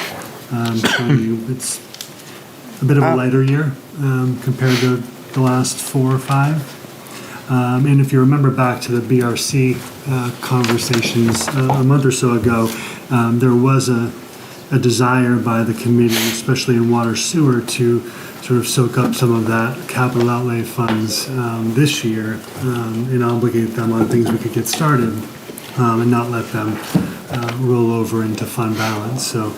Showing you it's a bit of a lighter year compared to the last 4 or 5. And if you remember back to the BRC conversations a month or so ago, there was a desire by the committee, especially in water sewer, to sort of soak up some of that capital outlay funds this year and obligate them on things we could get started and not let them roll over into fund balance. So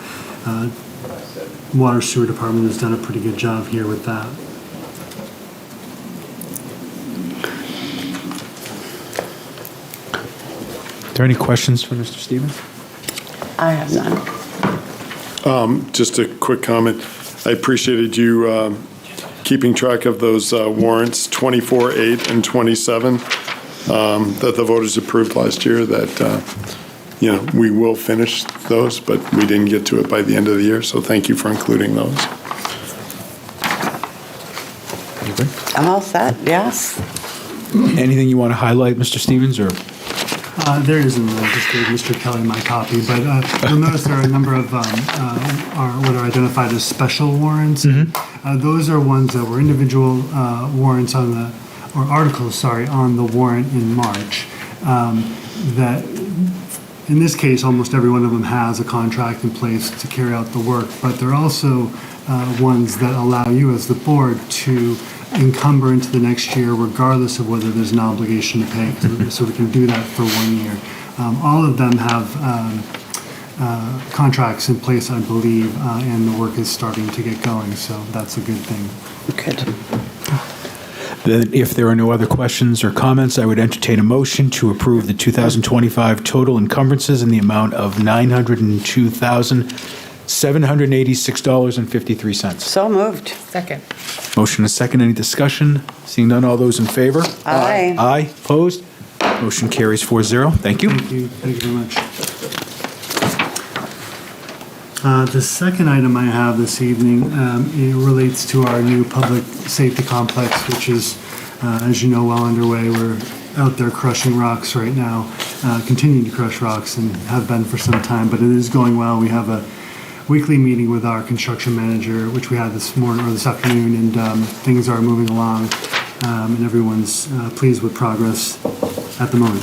water sewer department has done a pretty good job here with that. Are there any questions for Mr. Stevens? I have none. Just a quick comment. I appreciated you keeping track of those warrants, 24, 8, and 27, that the voters approved last year, that, we will finish those, but we didn't get to it by the end of the year, so thank you for including those. I'm all set, yes. Anything you want to highlight, Mr. Stevens, or? There isn't, I just gave Mr. Kelly my copy, but you'll notice there are a number of what are identified as special warrants. Those are ones that were individual warrants or articles, on the warrant in March. That, in this case, almost every one of them has a contract in place to carry out the work, but they're also ones that allow you as the board to encumber into the next year regardless of whether there's an obligation to pay, so we can do that for 1 year. All of them have contracts in place, I believe, and the work is starting to get going, so that's a good thing. Good. Then, if there are no other questions or comments, I would entertain a motion to approve the 2025 total encumbrances in the amount of $902,786.53. So moved. Second. Motion is second. Any discussion? Seeing none, all those in favor? Aye. Aye. Opposed? Motion carries 4-0. Thank you. Thank you very much. The second item I have this evening, it relates to our new public safety complex, which is, as you know, well underway. We're out there crushing rocks right now, continuing to crush rocks and have been for some time, but it is going well. We have a weekly meeting with our construction manager, which we had this morning or this afternoon, and things are moving along, and everyone's pleased with progress at the moment.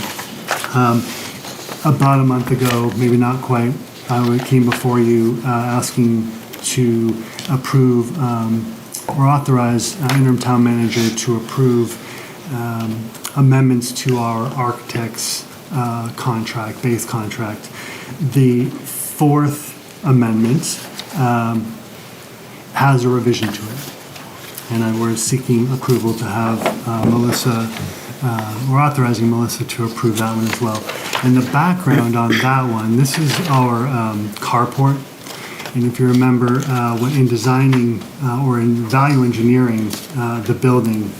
About a month ago, maybe not quite, I came before you asking to approve or authorize interim town manager to approve amendments to our architect's contract, base contract. The fourth amendment has a revision to it. And we're seeking approval to have Melissa, we're authorizing Melissa to approve that one as well. And the background on that one, this is our carport. And if you remember, when in designing or in value engineering the building,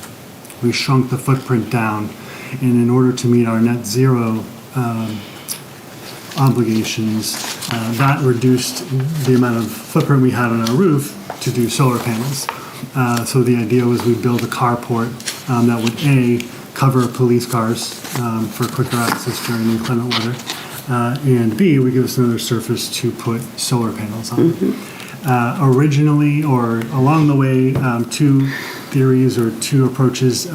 we shrunk the footprint down. And in order to meet our net zero obligations, that reduced the amount of footprint we had on our roof to do solar panels. So the idea was we build a carport that would A, cover police cars for quicker access during inclement weather, and B, would give us another surface to put solar panels on. Originally, or along the way, two theories or two approaches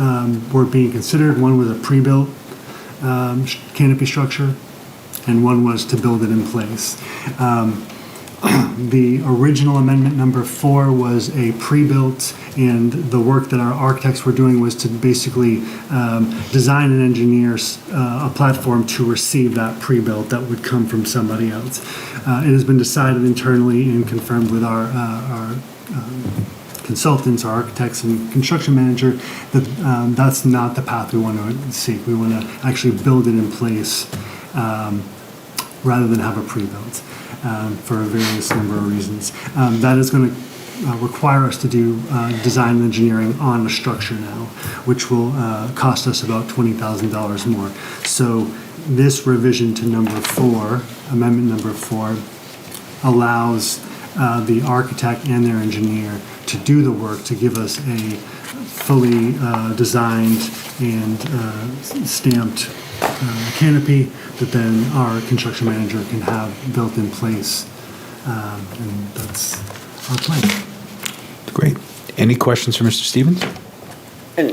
were being considered. One was a pre-built canopy structure, and one was to build it in place. The original amendment number 4 was a pre-built, and the work that our architects were doing was to basically design and engineer a platform to receive that pre-built that would come from somebody else. It has been decided internally and confirmed with our consultants, our architects and construction manager, that that's not the path we want to seek. We want to actually build it in place rather than have a pre-built. For a various number of reasons. That is going to require us to do design and engineering on the structure now, which will cost us about $20,000 more. So this revision to number 4, amendment number 4, allows the architect and their engineer to do the work to give us a fully designed and stamped canopy that then our construction manager can have built in place. And that's our plan. Great. Any questions for Mr. Stevens?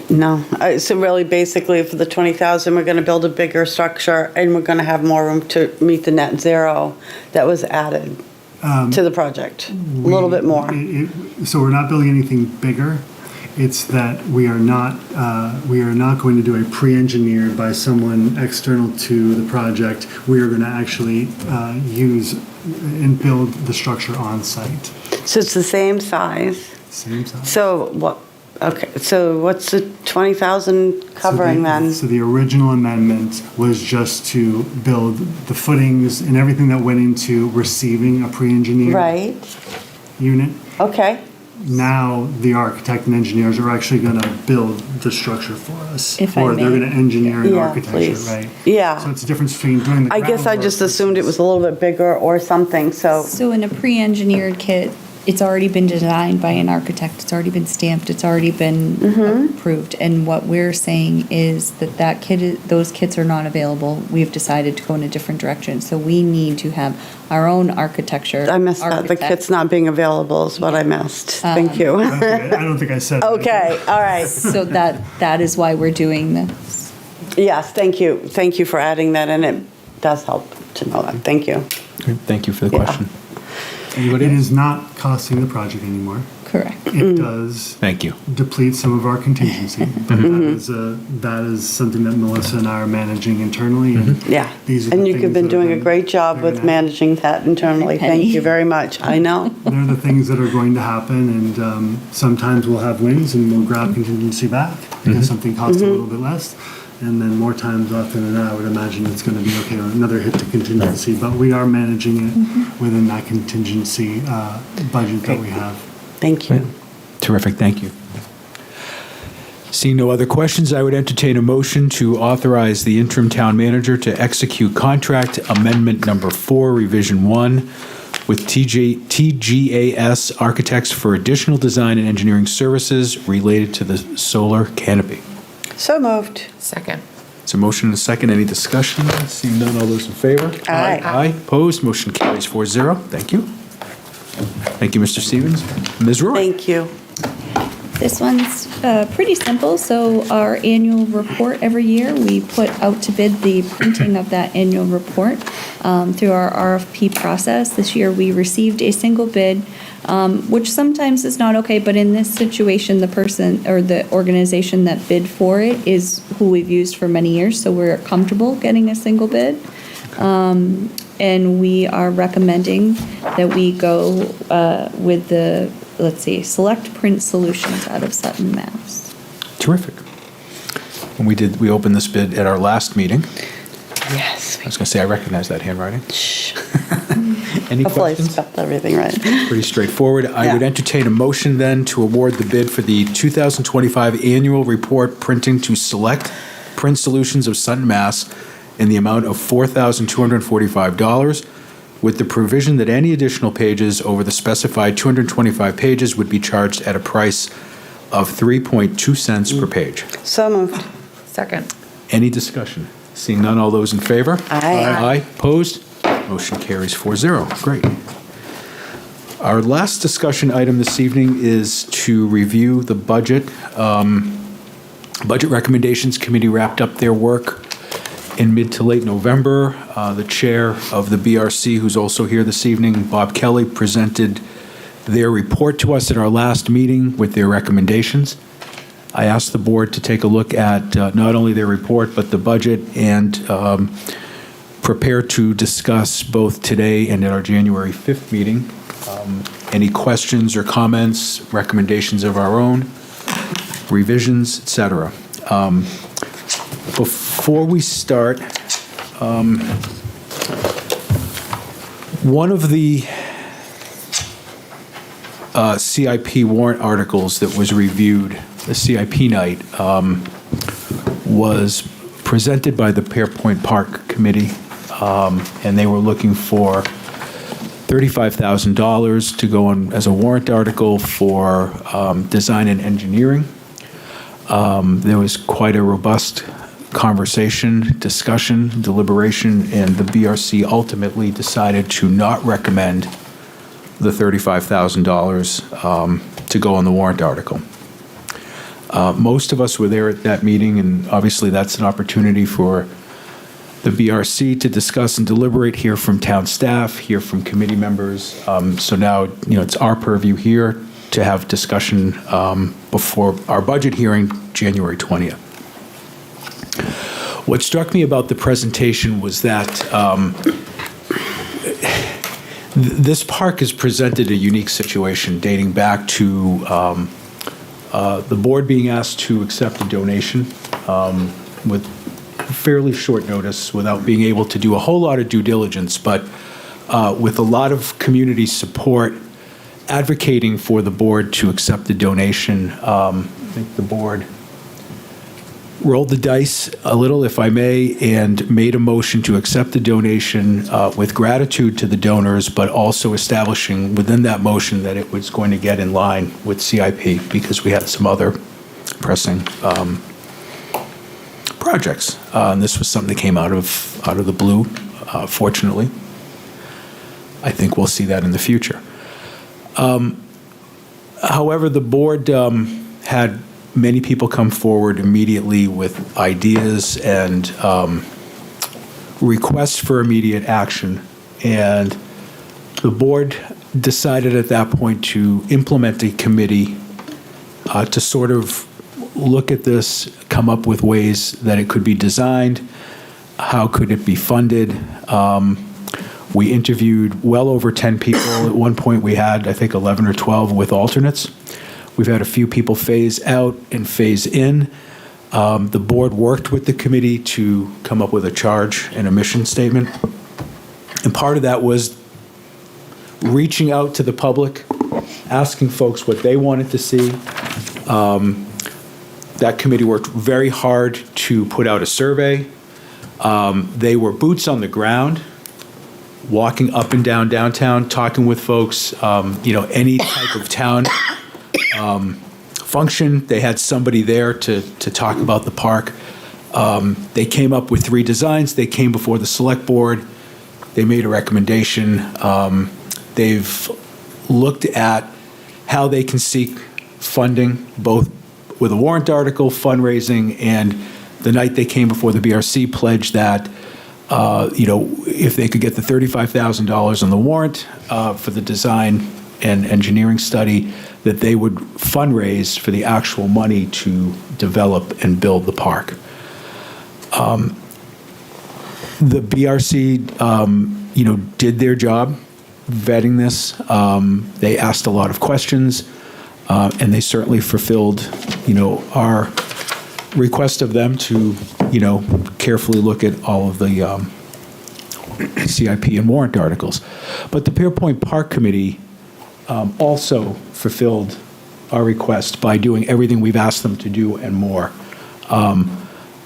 No. So really, basically, for the 20,000, we're going to build a bigger structure, and we're going to have more room to meet the net zero that was added to the project. A little bit more. So we're not building anything bigger. It's that we are not going to do a pre-engineered by someone external to the project. We are going to actually use and build the structure on site. So it's the same size? Same size. So what? Okay, so what's the 20,000 covering then? So the original amendment was just to build the footings and everything that went into receiving a pre-engineered unit. Okay. Now the architect and engineers are actually going to build the structure for us. If I or they're may. going to engineer an Yeah, architecture, please. right? Yeah. So it's a difference between doing the I guess I groundwork just assumed it was a little bit bigger or something, so. So in a pre-engineered kit, it's already been designed by an architect, it's already been stamped, it's already been approved. And what we're saying is that those kits are not available. We've decided to go in a different direction. So we need to have our own architecture. I missed that. The kit's not being available is what I missed. Thank you. I don't think I said that. Okay, all right. So that is why we're doing this. Yes, thank you. Thank you for adding that, and it does help to know that. Thank you. Great. Thank you for the question. Anybody It else? is not costing the project anymore. Correct. It does Thank you. deplete some of our contingency. But that is something that Melissa and I are managing internally. And Yeah. these are the And you've things been that are doing a going- great job with managing that internally. Thank you very much. I know. They're the things that are going to happen, and sometimes we'll have wins and we'll grab contingency back because something costs a little bit less. And then more times often than not, I would imagine it's going to be okay, or another hit to contingency. But we are managing it within that contingency budget that we have. Thank you. Terrific. Thank you. Seeing no other questions, I would entertain a motion to authorize the interim town manager to execute contract amendment number 4, revision 1, with TGAS Architects for additional design and engineering services related to the solar canopy. So moved. Second. It's a motion and a second. Any discussion? Seeing none, all those in favor? Aye. Aye. Opposed? Motion carries 4-0. Thank you. Thank you, Mr. Stevens. Ms. Roy? Thank you. This one's pretty simple. So our annual report every year, we put out to bid the printing of that annual report. through our RFP process. This year, we received a single bid, which sometimes is not okay, but in this situation, the person or the organization that bid for it is who we've used for many years, so we're comfortable getting a single bid. And we are recommending that we go with the, let's see, Select Print Solutions out of Sutton, Mass. Terrific. And we opened this bid at our last meeting. Yes. I was going to say, I recognize that handwriting. Any Hopefully I questions? spelled everything right. Pretty straightforward. I would Yeah. entertain a motion then to award the bid for the 2025 annual report printing to Select Print Solutions of Sutton, Mass. in the amount of $4,245, with the provision that any additional pages over the specified 225 pages would be charged at a price of 3.2 cents per page. So moved. Second. Any discussion? Seeing none, all those in favor? Aye. Aye. Opposed? Motion carries 4-0. Great. Our last discussion item this evening is to review the budget. Budget Recommendations Committee wrapped up their work in mid to late November. The chair of the BRC, who's also here this evening, Bob Kelly, presented their report to us at our last meeting with their recommendations. I asked the board to take a look at not only their report, but the budget, and prepare to discuss both today and at our January 5th meeting. Any questions or comments, recommendations of our own, revisions, et cetera. Before we start, one of the CIP warrant articles that was reviewed, the CIP night, was presented by the Pearpoint Park Committee, and they were looking for $35,000 to go on as a warrant article for design and engineering. There was quite a robust conversation, discussion, deliberation, and the BRC ultimately decided to not recommend the $35,000 to go on the warrant article. Most of us were there at that meeting, and obviously that's an opportunity for the BRC to discuss and deliberate, hear from town staff, hear from committee members. So now, it's our purview here to have discussion before our budget hearing, January 20th. What struck me about the presentation was that this park has presented a unique situation dating back to the board being asked to accept a donation with fairly short notice without being able to do a whole lot of due diligence, but with a lot of community support advocating for the board to accept the donation. I think the board rolled the dice a little, if I may, and made a motion to accept the donation with gratitude to the donors, but also establishing within that motion that it was going to get in line with CIP because we had some other pressing projects. And this was something that came out of the blue, fortunately. I think we'll see that in the future. However, the board had many people come forward immediately with ideas and requests for immediate action. And the board decided at that point to implement a committee to sort of look at this, come up with ways that it could be designed, how could it be funded. We interviewed well over 10 people. At one point, we had, I think, 11 or 12 with alternates. We've had a few people phase out and phase in. The board worked with the committee to come up with a charge and a mission statement. And part of that was reaching out to the public, asking folks what they wanted to see. That committee worked very hard to put out a survey. They were boots on the ground, walking up and down downtown, talking with folks, any type of town function. They had somebody there to talk about the park. They came up with 3 designs. They came before the select board. They made a recommendation. They've looked at how they can seek funding, both with a warrant article, fundraising, and the night they came before the BRC pledged that if they could get the $35,000 on the warrant for the design and engineering study, that they would fundraise for the actual money to develop and build the park. The BRC, did their job vetting this. They asked a lot of questions, and they certainly fulfilled, our request of them to, carefully look at all of the CIP and warrant articles. But the Pearpoint Park Committee also fulfilled our request by doing everything we've asked them to do and more.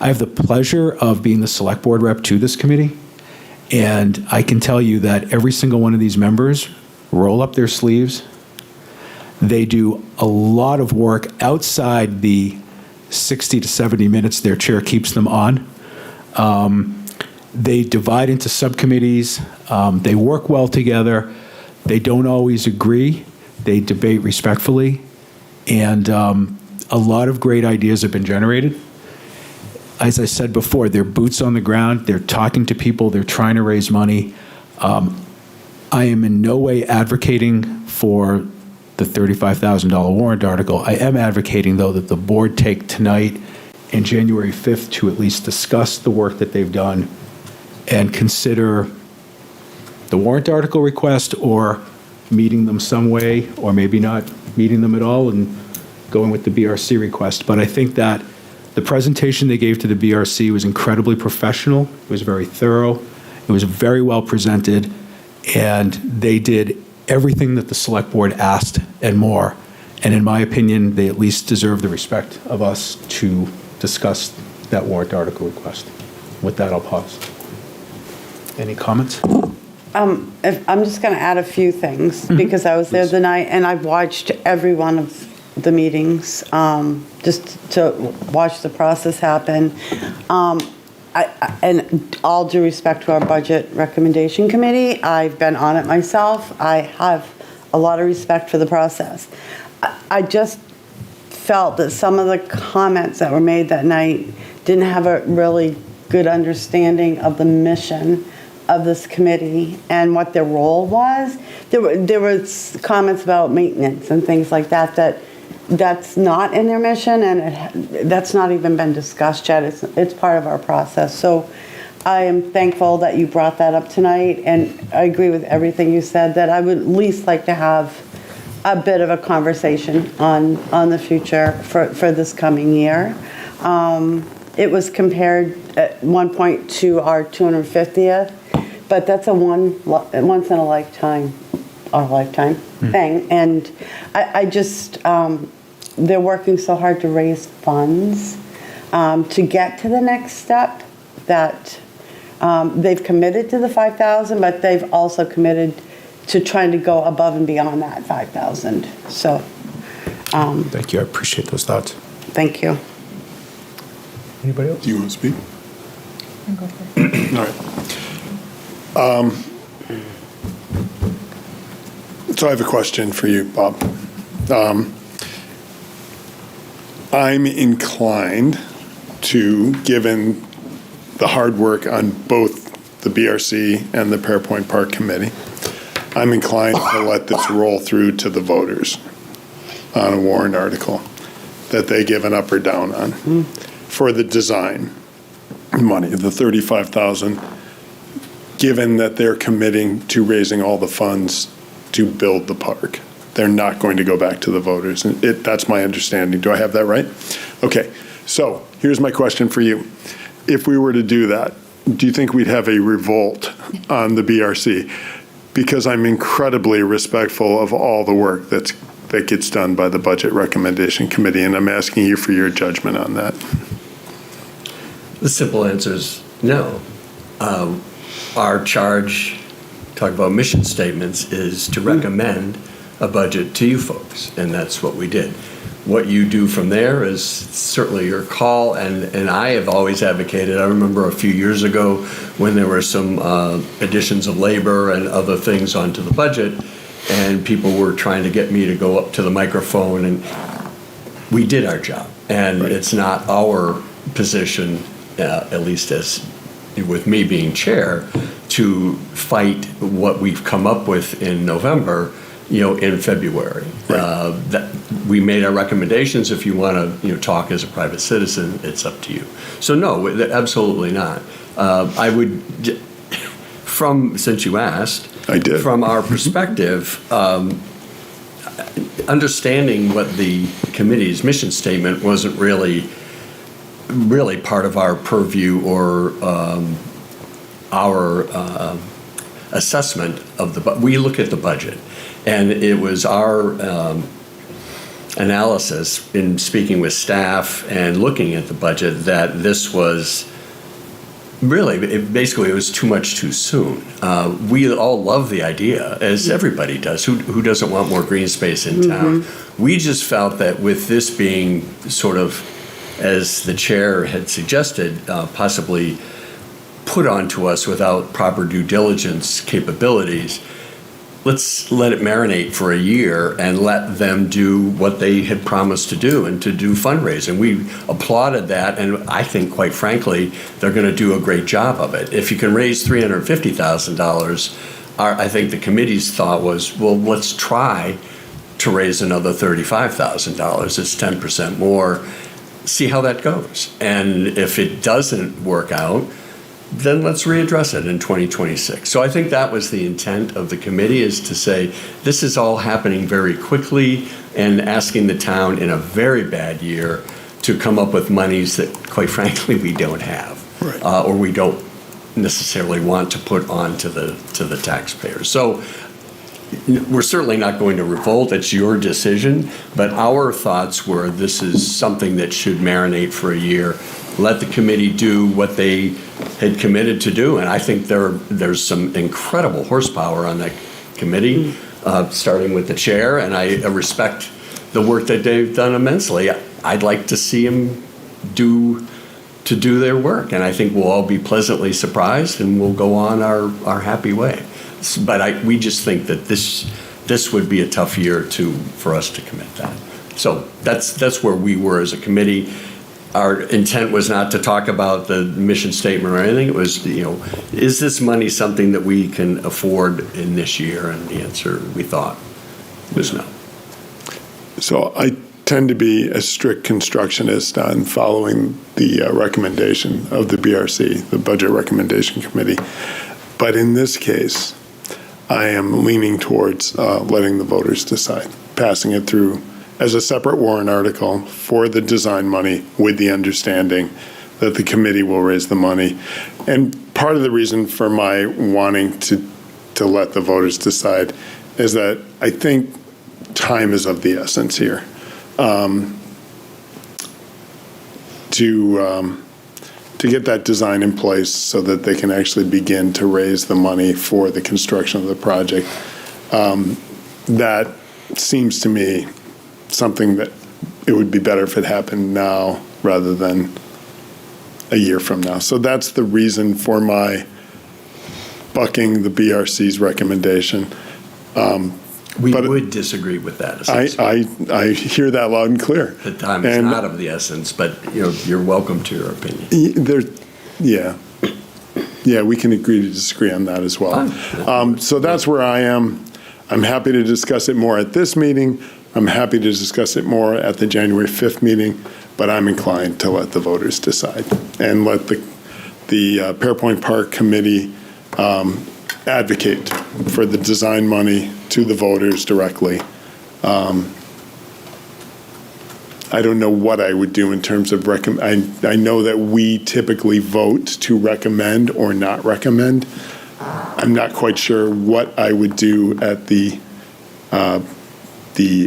I have the pleasure of being the select board rep to this committee, and I can tell you that every single one of these members roll up their sleeves. They do a lot of work outside the 60 to 70 minutes their chair keeps them on. They divide into subcommittees. They work well together. They don't always agree. They debate respectfully. And a lot of great ideas have been generated. As I said before, they're boots on the ground. They're talking to people. They're trying to raise money. I am in no way advocating for the $35,000 warrant article. I am advocating, though, that the board take tonight and January 5th to at least discuss the work that they've done and consider the warrant article request or meeting them some way, or maybe not meeting them at all and going with the BRC request. But I think that the presentation they gave to the BRC was incredibly professional. It was very thorough. It was very well presented, and they did everything that the select board asked and more. And in my opinion, they at least deserve the respect of us to discuss that warrant article request. With that, I'll pause. Any comments? I'm just going to add a few things, because I was there the night and I've watched every one of the meetings, just to watch the process happen. And all due respect to our budget recommendation committee, I've been on it myself. I have a lot of respect for the process. I just felt that some of the comments that were made that night didn't have a really good understanding of the mission of this committee and what their role was. There was comments about maintenance and things like that that's not in their mission, and that's not even been discussed yet. It's part of our process. So I am thankful that you brought that up tonight, and I agree with everything you said, that I would at least like to have a bit of a conversation on the future for this coming year. It was compared at one point to our 250th, but that's a once in a lifetime thing. And I just, they're working so hard to raise funds to get to the next step, that they've committed to the 5,000, but they've also committed to trying to go above and beyond that 5,000. So. Thank you. I appreciate those thoughts. Thank you. Anybody else? Do you want to speak? Go for it. All right. So I have a question for you, Bob. I'm inclined to, given the hard work on both the BRC and the Pearpoint Park Committee, I'm inclined to let this roll through to the voters on a warrant article that they give an up or down on for the design money, the $35,000, given that they're committing to raising all the funds to build the park. They're not going to go back to the voters. That's my understanding. Do I have that right? Okay, so here's my question for you. If we were to do that, do you think we'd have a revolt on the BRC? Because I'm incredibly respectful of all the work that gets done by the Budget Recommendation Committee, and I'm asking you for your judgment on that. The simple answer is no. Our charge, talk about mission statements, is to recommend a budget to you folks, and that's what we did. What you do from there is certainly your call, and I have always advocated. I remember a few years ago when there were some additions of labor and other things onto the budget, and people were trying to get me to go up to the microphone, and we did our job. And It's not our position, at least as with me being chair, to fight what we've come up with in November, in February. That we made our recommendations. If you want to, talk as a private citizen, it's up to you. So no, absolutely not. I would, since you asked, I did. From our perspective, understanding what the committee's mission statement wasn't really part of our purview or our assessment of we look at the budget, and it was our analysis in speaking with staff and looking at the budget that this was basically it was too much too soon. We all love the idea, as everybody does. Who doesn't want more green space in town? We just felt that with this being sort of, as the chair had suggested, possibly put onto us without proper due diligence capabilities, let's let it marinate for a year and let them do what they had promised to do, and to do fundraising. We applauded that, and I think, quite frankly, they're going to do a great job of it. If you can raise $350,000, I think the committee's thought was, well, let's try to raise another $35,000. It's 10% more. See how that goes. And if it doesn't work out, then let's readdress it in 2026. So I think that was the intent of the committee, is to say, this is all happening very quickly and asking the town in a very bad year to come up with monies that, quite frankly, we don't have, or we don't necessarily want to put on to the taxpayers. So we're certainly not going to revolt. It's your decision. But our thoughts were, this is something that should marinate for a year. Let the committee do what they had committed to do. And I think there's some incredible horsepower on that committee, starting with the chair. And I respect the work that they've done immensely. I'd like to see them do their work. And I think we'll all be pleasantly surprised, and we'll go on our happy way. But we just think that this would be a tough year for us to commit that. So that's where we were as a committee. Our intent was not to talk about the mission statement or anything. It was, is this money something that we can afford in this year? And the answer, we thought, was no. So I tend to be a strict constructionist on following the recommendation of the BRC, the Budget Recommendation Committee. But in this case, I am leaning towards letting the voters decide, passing it through as a separate warrant article for the design money, with the understanding that the committee will raise the money. And part of the reason for my wanting to let the voters decide is that I think time is of the essence here. To get that design in place so that they can actually begin to raise the money for the construction of the project. That seems to me something that it would be better if it happened now rather than a year from now. So that's the reason for my bucking the BRC's recommendation. We would disagree with that. I hear that loud and clear. The time is not of the essence, but you're welcome to your opinion. We can agree to disagree on that as well. So that's where I am. I'm happy to discuss it more at this meeting. I'm happy to discuss it more at the January 5th meeting, but I'm inclined to let the voters decide and let the Pearpoint Park Committee advocate for the design money to the voters directly. I don't know what I would do in terms of I know that we typically vote to recommend or not recommend. I'm not quite sure what I would do at the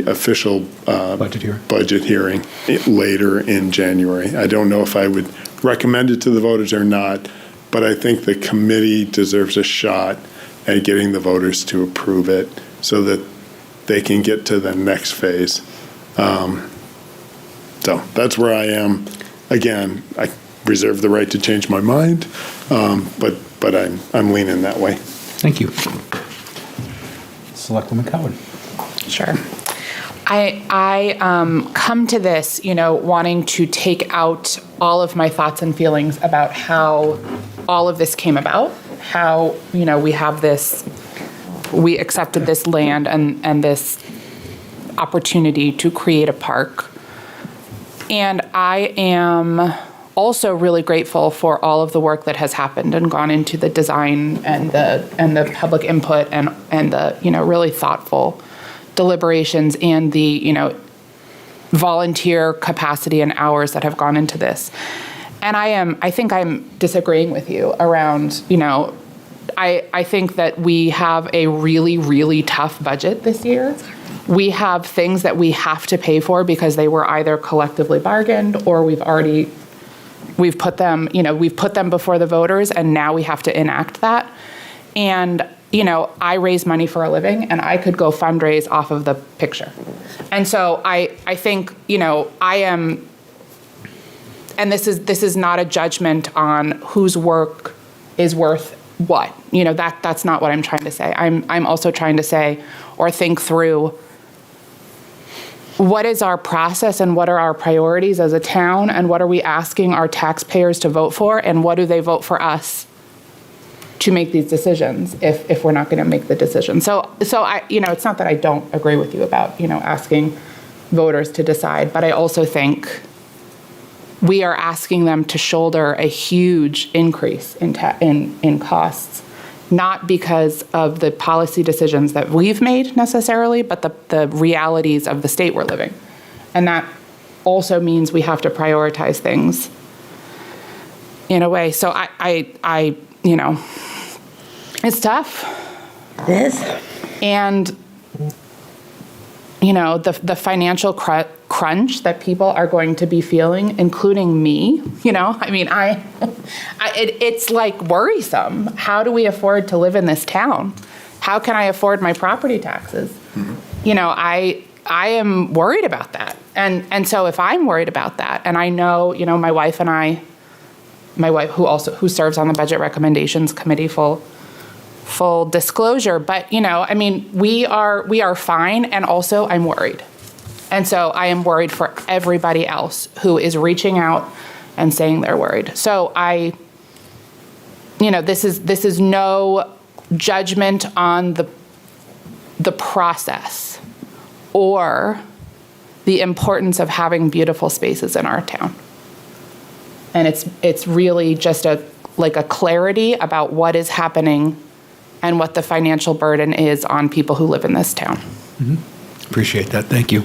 official budget hearing later in January. I don't know if I would recommend it to the voters or not, but I think the committee deserves a shot at getting the voters to approve it so that they can get to the next phase. So that's where I am. Again, I reserve the right to change my mind, but I'm leaning that way. Thank you. Selectwoman Cowan. Sure. I come to this, wanting to take out all of my thoughts and feelings about how all of this came about, how, we accepted this land and this opportunity to create a park. And I am also really grateful for all of the work that has happened and gone into the design and the public input and the, really thoughtful deliberations and the, volunteer capacity and hours that have gone into this. And I think I'm disagreeing with you around, I think that we have a really, really tough budget this year. We have things that we have to pay for because they were either collectively bargained or we've put them before the voters and now we have to enact that. And, I raise money for a living and I could go fundraise off of the picture. And so I think, I am, and this is not a judgment on whose work is worth what, that's not what I'm trying to say. I'm also trying to say or think through what is our process and what are our priorities as a town and what are we asking our taxpayers to vote for and what do they vote for us to make these decisions if we're not going to make the decision. So I, it's not that I don't agree with you about, asking voters to decide, but I also think we are asking them to shoulder a huge increase in costs, not because of the policy decisions that we've made necessarily, but the realities of the state we're living. And that also means we have to prioritize things in a way. So I it's tough. It is. And, the financial crunch that people are going to be feeling, including me, it's like worrisome. How do we afford to live in this town? How can I afford my property taxes? Mm-hmm. I am worried about that. And so if I'm worried about that, and I know, my wife who serves on the Budget Recommendations Committee, full disclosure, but we are fine, and also I'm worried. And so I am worried for everybody else who is reaching out and saying they're worried. So this is no judgment on the process or the importance of having beautiful spaces in our town. And it's really just a clarity about what is happening and what the financial burden is on people who live in this town. Mm-hmm. Appreciate that. Thank you.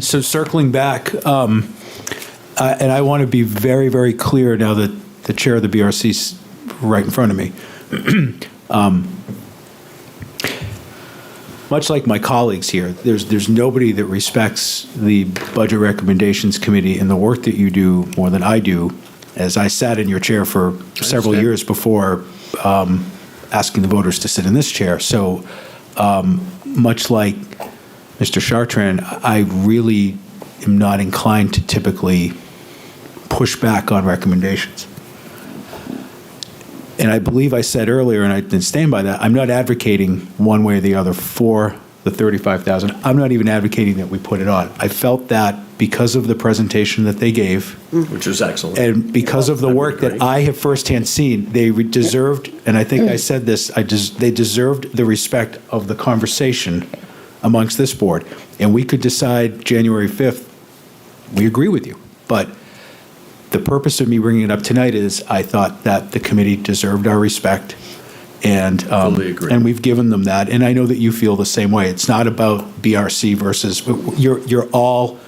So circling back, and I want to be very, very clear now that the chair of the BRC is right in front of me. Much like my colleagues here, there's nobody that respects the Budget Recommendations Committee and the work that you do more than I do, as I sat in your chair for several years before asking the voters to sit in this chair. So much like Mr. Chartrand, I really am not inclined to typically push back on recommendations. And I believe I said earlier, and I didn't stand by that, I'm not advocating one way or the other for the $35,000. I'm not even advocating that we put it on. I felt that because of the presentation that they gave, which was excellent, and because of the work that I have firsthand seen, they deserved, and I think I said this, they deserved the respect of the conversation amongst this board. And we could decide January 5th, we agree with you. But the purpose of me bringing it up tonight is I thought that the committee deserved our respect, and Fully agree. And we've given them that. And I know that you feel the same way. It's not about BRC versus, you're all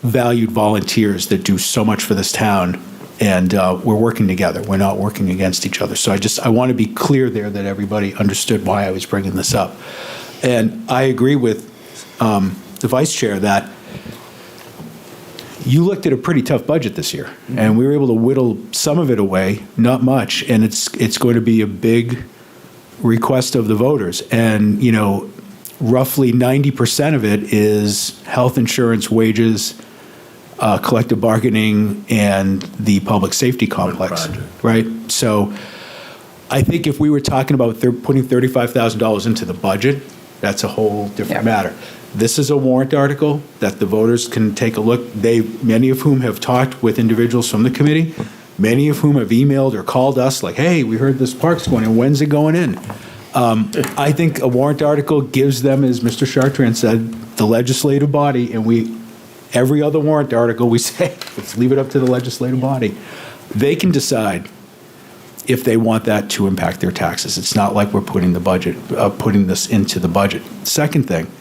valued volunteers that do so much for this town, and we're working together. We're not working against each other. So I want to be clear there that everybody understood why I was bringing this up. And I agree with the vice chair that you looked at a pretty tough budget this year, and we were able to whittle some of it away, not much, and it's going to be a big request of the voters. And, roughly 90% of it is health insurance, wages, collective bargaining, and the public safety complex, right? So I think if we were talking about putting $35,000 into the budget, That's a whole different matter. This is a warrant article that the voters can take a look. Many of whom have talked with individuals from the committee, many of whom have emailed or called us like, hey, we heard this park's going in, when's it going in? I think a warrant article gives them, as Mr. Chartrand said, the legislative body, and every other warrant article, we say, let's leave it up to the legislative body. They can decide if they want that to impact their taxes. It's not like we're putting this into the budget. Second thing,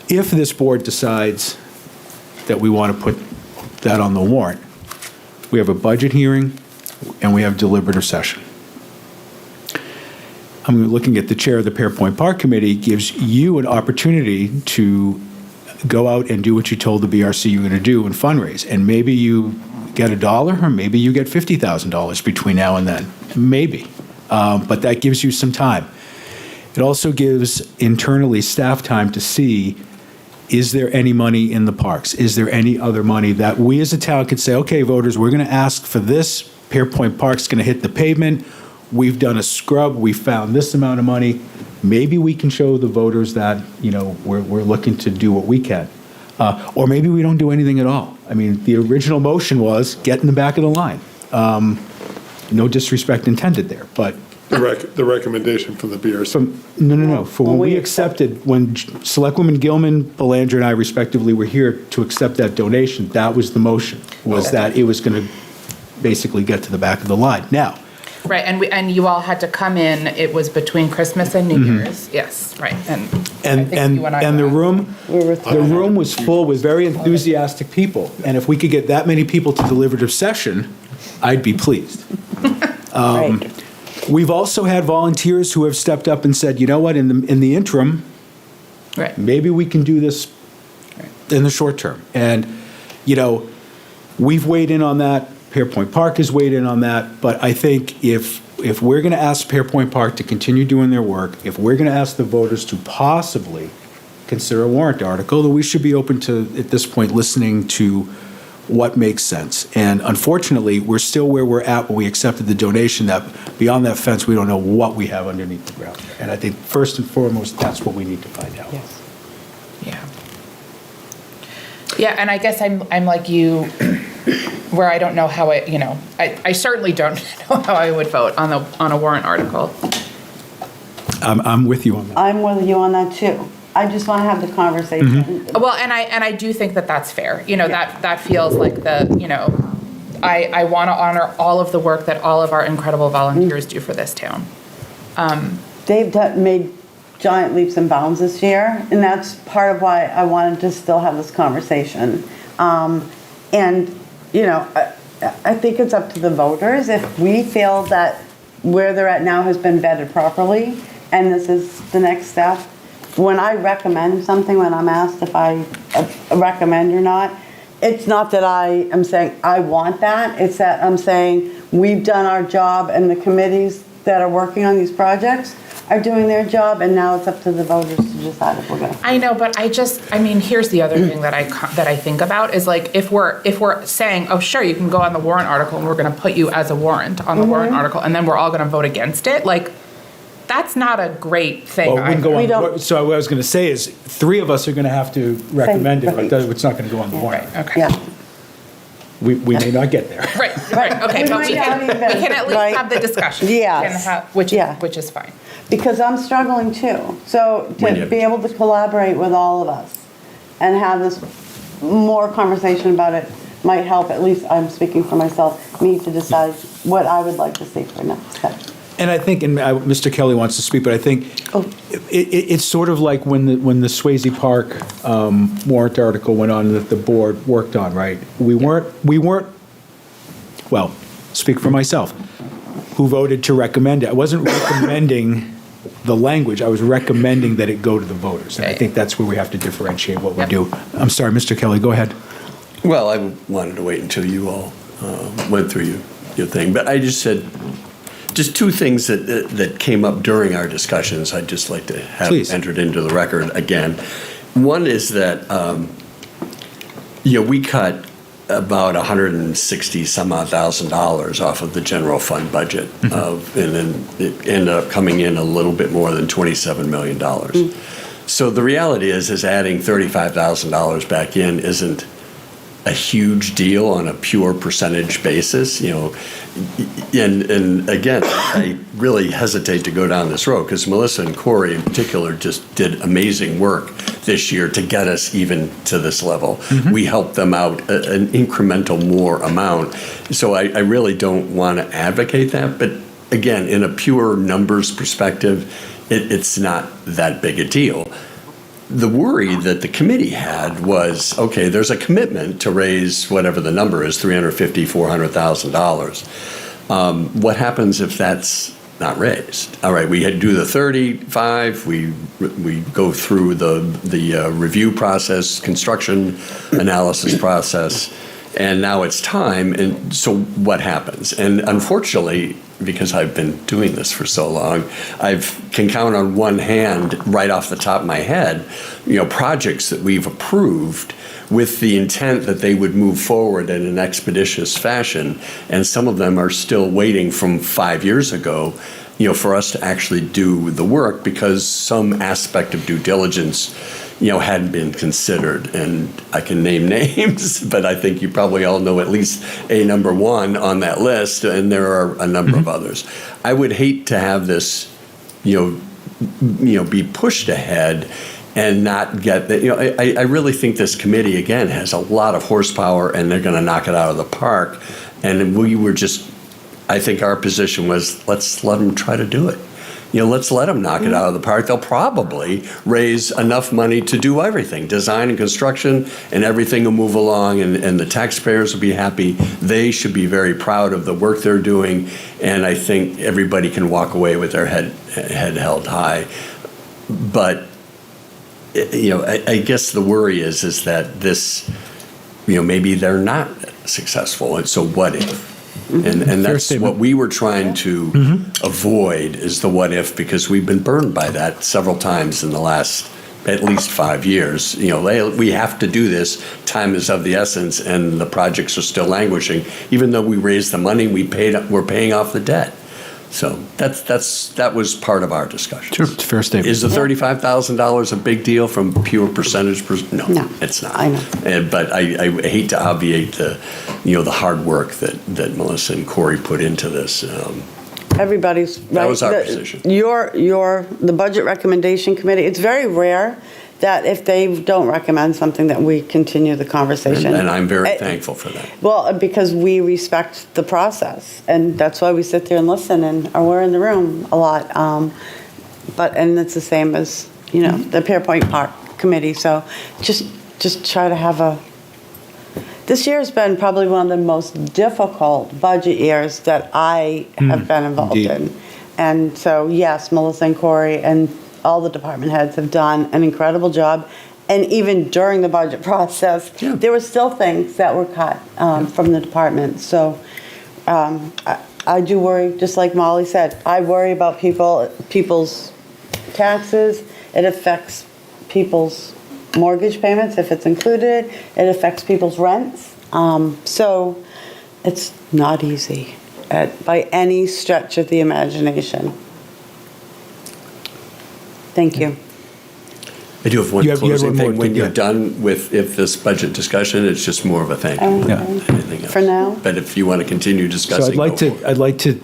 if this board decides that we want to put that on the warrant, we have a budget hearing and we have deliberative session. I'm looking at the chair of the Pearpoint Park Committee, gives you an opportunity to go out and do what you told the BRC you're going to do and fundraise. And maybe you get $1 or maybe you get $50,000 between now and then. Maybe. But that gives you some time. It also gives internally staff time to see, is there any money in the parks? Is there any other money that we as a town could say, okay, voters, we're going to ask for this. Pearpoint Park's going to hit the pavement. We've done a scrub. We found this amount of money. Maybe we can show the voters that, we're looking to do what we can. Or maybe we don't do anything at all. I mean, the original motion was get in the back of the line. No disrespect intended there, but. The recommendation from the BRC. No. For when we accepted, when Selectwoman Gilman, Belanger, and I respectively were here to accept that donation, that was the motion, was that it was going to basically get to the back of the line. Now. Right, and you all had to come in, it was between Christmas and New Year's, yes, right, and I think you and I the were- room was full with very enthusiastic people, and if we could get that many people to deliberative session, I'd be pleased. Right. We've also had volunteers who have stepped up and said, you know what, in the interim, Right. maybe we can do this in the short term. And, we've weighed in on that. Pearpoint Park has weighed in on that. But I think if we're going to ask Pearpoint Park to continue doing their work, if we're going to ask the voters to possibly consider a warrant article, then we should be open to, at this point, listening to what makes sense. And unfortunately, we're still where we're at when we accepted the donation, that beyond that fence, we don't know what we have underneath the ground. And I think first and foremost, that's what we need to find out. Yes. Yeah. Yeah, and I guess I'm like you, where I don't know how I certainly don't know how I would vote on a warrant article. I'm with you on that. I'm with you on that too. I just want to have the conversation. Well, and I do think that that's fair. That feels like I want to honor all of the work that all of our incredible volunteers do for this town. They've made giant leaps and bounds this year, and that's part of why I wanted to still have this conversation. I think it's up to the voters. If we feel that where they're at now has been vetted properly, and this is the next step, when I recommend something, when I'm asked if I recommend or not, it's not that I am saying I want that. It's that I'm saying we've done our job, and the committees that are working on these projects are doing their job, and now it's up to the voters to decide if we're going to. I know, but here's the other thing that I think about is like if we're saying, oh sure, you can go on the warrant article, and we're going to put you as a warrant on the warrant article, and then we're all going to vote against it, like. That's not a great thing. Well, so what I was going to say is 3 of us are going to have to recommend it, but it's not going to go on the warrant. Right, okay. Yeah. We may not get there. Right, okay, but we can at least Right. have the discussion. Yes. Which Yeah. is fine. Because I'm struggling too. So to be able to collaborate with all of us and have this more conversation about it might help, at least I'm speaking for myself, me to decide what I would like to see for next steps. And I think, and Mr. Kelly wants to speak, but I think it's sort of like when the Swayze Park warrant article went on that the board worked on, right? We weren't, well, speak for myself, who voted to recommend it. I wasn't recommending the language, I was recommending that it go to the voters. And I think that's where we have to differentiate what we do. I'm sorry, Mr. Kelly, go ahead. Well, I wanted to wait until you all went through your thing, but I just said, just 2 things that came up during our discussions I'd just like to have Please. entered into the record again. One is that, we cut about 160 some odd $1,000 off of the general fund budget, and then it ended up coming in a little bit more than $27 million. So the reality is adding $35,000 back in isn't a huge deal on a pure percentage basis, and again, I really hesitate to go down this road because Melissa and Corey in particular just did amazing work this year to get us even to this level. We helped them out an incremental more amount. So I really don't want to advocate that. But again, in a pure numbers perspective, it's not that big a deal. The worry that the committee had was, okay, there's a commitment to raise whatever the number is, $350,000, $400,000. What happens if that's not raised? All right, we had to do the 35. We go through the review process, construction analysis process, and now it's time. And so what happens? And unfortunately, because I've been doing this for so long, I can count on one hand, right off the top of my head, projects that we've approved with the intent that they would move forward in an expeditious fashion, and some of them are still waiting from 5 years ago, for us to actually do the work because some aspect of due diligence, hadn't been considered. And I can name names, but I think you probably all know at least a number one on that list, and there are a number of others. I would hate to have this, be pushed ahead and not get that. I really think this committee, again, has a lot of horsepower, and they're going to knock it out of the park. And we were I think our position was, let's let them try to do it. Let's let them knock it out of the park. They'll probably raise enough money to do everything, design and construction, and everything will move along, and the taxpayers will be happy. They should be very proud of the work they're doing, and I think everybody can walk away with their head held high. But, I guess the worry is that this, maybe they're not successful, and so what if? And that's what we were trying to avoid, is the what if, because we've been burned by that several times in the last at least 5 years. We have to do this. Time is of the essence, and the projects are still languishing. Even though we raised the money, we're paying off the debt. So that was part of our discussion. Sure, it's a fair statement. Is the $35,000 a big deal from pure percentage? No, it's not. I know. But I hate to obviate the hard work that Melissa and Corey put into this. Everybody's right. That was our position. The Budget Recommendation Committee, it's very rare that if they don't recommend something that we continue the conversation. And I'm very thankful for that. Well, because we respect the process, and that's why we sit there and listen, and we're in the room a lot. And it's the same as, the Pearpoint Park Committee. So just try to have this year has been probably one of the most difficult budget years that I have been involved in. And so, yes, Melissa and Corey and all the department heads have done an incredible job. And even during the budget process, there were still things that were cut from the department. So I do worry, just like Molly said, I worry about people's taxes. It affects people's mortgage payments if it's included. It affects people's rents. So it's not easy by any stretch of the imagination. Thank you. I do have one closing thing. When you're yeah. done with this budget discussion, it's just more of a thank you than anything else. For now. But if you want to continue discussing, So I'd like to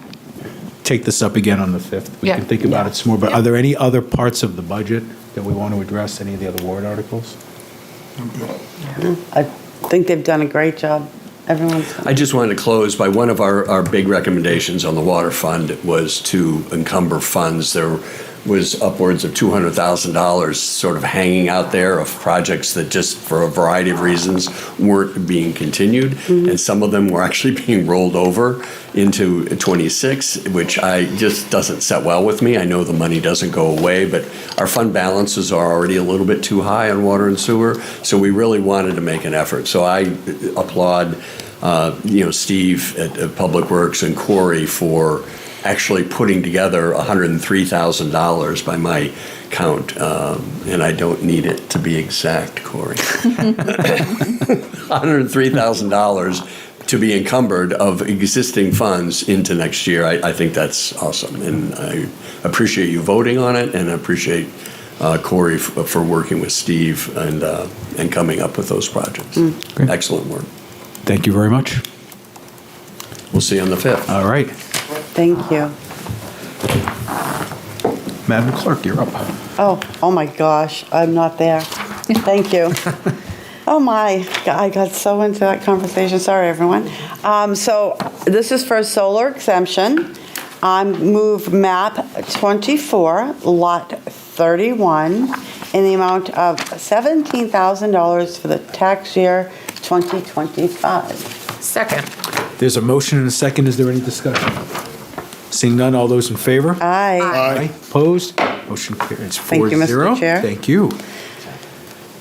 take this up again on the 5th. We can think about it some more. But are there any other parts of the budget that we want to address? Any of the other warrant articles? I think they've done a great job. Everyone's done. I just wanted to close by one of our big recommendations on the water fund was to encumber funds. There was upwards of $200,000 sort of hanging out there of projects that just for a variety of reasons weren't being continued. And some of them were actually being rolled over into 26, which just doesn't set well with me. I know the money doesn't go away, but our fund balances are already a little bit too high on water and sewer. So we really wanted to make an effort. So I applaud Steve at Public Works and Corey for actually putting together $103,000 by my count, and I don't need it to be exact, Corey. $103,000 to be encumbered of existing funds into next year. I think that's awesome, and I appreciate you voting on it, and I appreciate Corey for working with Steve and coming up with those projects. Great. Excellent work. Thank you very much. We'll see you on the 5th. All right. Thank you. Madam Clerk, you're up. Oh my gosh, I'm not there. Thank you. Oh my, I got so into that conversation. Sorry, everyone. So this is for a solar exemption. Move map 24, lot 31, in the amount of $17,000 for the tax year 2025. Second. There's a motion and a second. Is there any discussion? Seeing none, all those in favor? Aye. Aye. Opposed? Motion carries 4-0. Thank you, Mr. Chair. Thank you.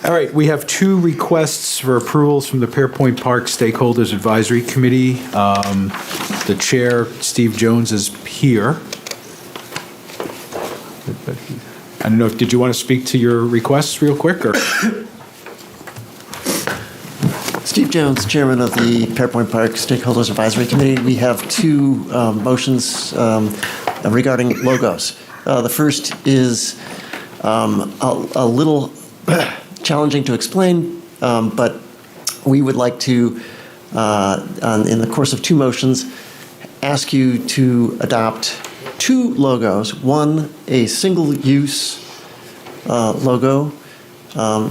All right, we have two requests for approvals from the Pearpoint Park Stakeholders Advisory Committee. The chair, Steve Jones, is here. I don't know, did you want to speak to your requests real quick, or? Steve Jones, Chairman of the Pearpoint Park Stakeholders Advisory Committee. We have two motions regarding logos. The first is a little challenging to explain, but we would like to, in the course of two motions, ask you to adopt two logos. One, a single-use logo,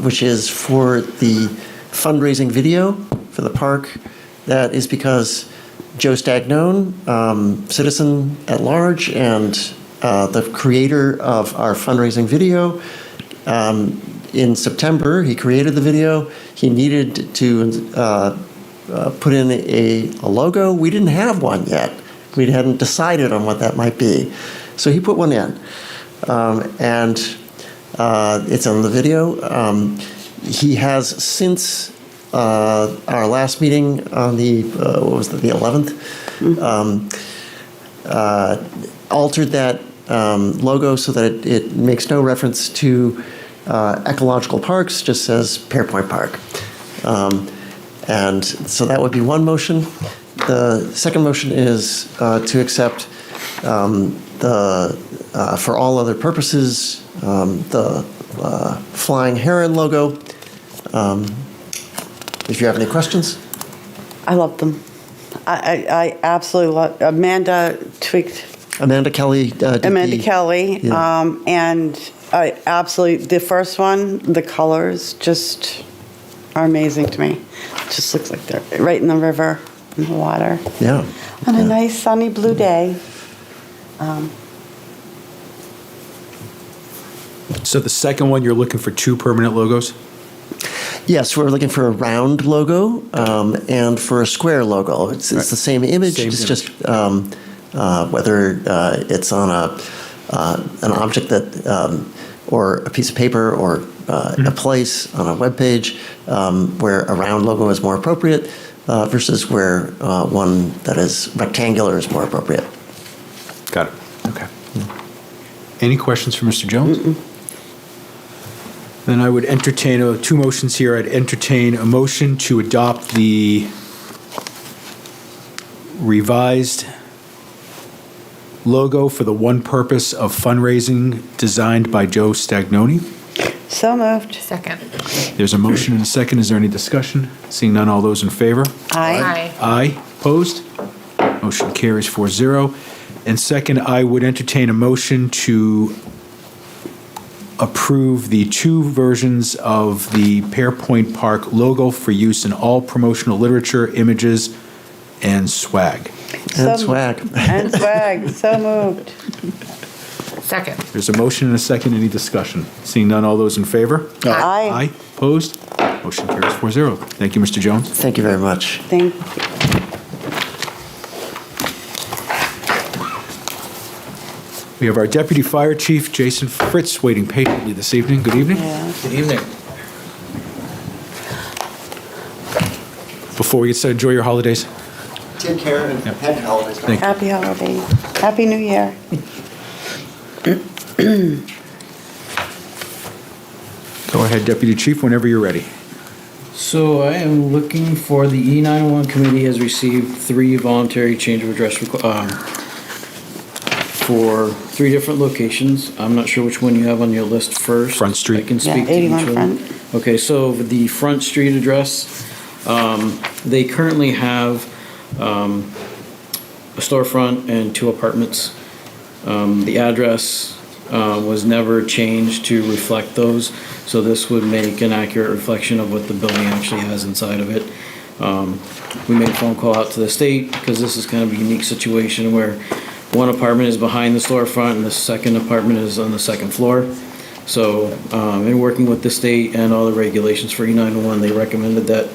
which is for the fundraising video for the park. That is because Joe Stagnone, citizen at large and the creator of our fundraising video, in September, he created the video. He needed to put in a logo. We didn't have one yet. We hadn't decided on what that might be. So he put one in. And it's on the video. He has since our last meeting on the, what was it, the 11th, altered that logo so that it makes no reference to ecological parks, just says Pearpoint Park. And so that would be one motion. The second motion is to accept for all other purposes, the flying heron logo. If you have any questions. I love them. I absolutely love, Amanda Kelly. Amanda Kelly. Yeah. And I absolutely, the first one, the colors just are amazing to me. It just looks like they're right in the river, in the water. Yeah. On a nice sunny blue day. So the second one, you're looking for two permanent logos? Yes, we're looking for a round logo and for a square logo. It's the same image. It's just whether it's on an object that or a piece of paper or a place on a web page where a round logo is more appropriate versus where one that is rectangular is more appropriate. Got it. Okay. Any questions for Mr. Jones? Then I would entertain two motions here. I'd entertain a motion to adopt the revised logo for the one purpose of fundraising designed by Joe Stagnone. So moved. Second. There's a motion and a second. Is there any discussion? Seeing none, all those in favor? Aye. Aye. Opposed? Motion carries 4-0. And second, I would entertain a motion to approve the two versions of the Pearpoint Park logo for use in all promotional literature, images, and swag. And swag. And swag. So moved. Second. There's a motion and a second. Any discussion? Seeing none, all those in favor? Aye. Aye. Opposed? Motion carries 4-0. Thank you, Mr. Jones. Thank you very much. Thank you. We have our Deputy Fire Chief, Jason Fritz, waiting patiently this evening. Good evening. Good evening. Before we get started, enjoy your holidays. Take care and happy holidays. Thank you. Happy holidays. Happy New Year. Go ahead, Deputy Chief, whenever you're ready. So I am looking for the E911 committee has received 3 voluntary change of address for 3 different locations. I'm not sure which one you have on your list first. Front Street. I can Yeah, speak to 81 each one. Front. Okay, so the Front Street address, they currently have a storefront and 2 apartments. The address was never changed to reflect those, so this would make an accurate reflection of what the building actually has inside of it. We made a phone call out to the state because this is kind of a unique situation where one apartment is behind the storefront and the second apartment is on the second floor. So in working with the state and all the regulations for E911, they recommended that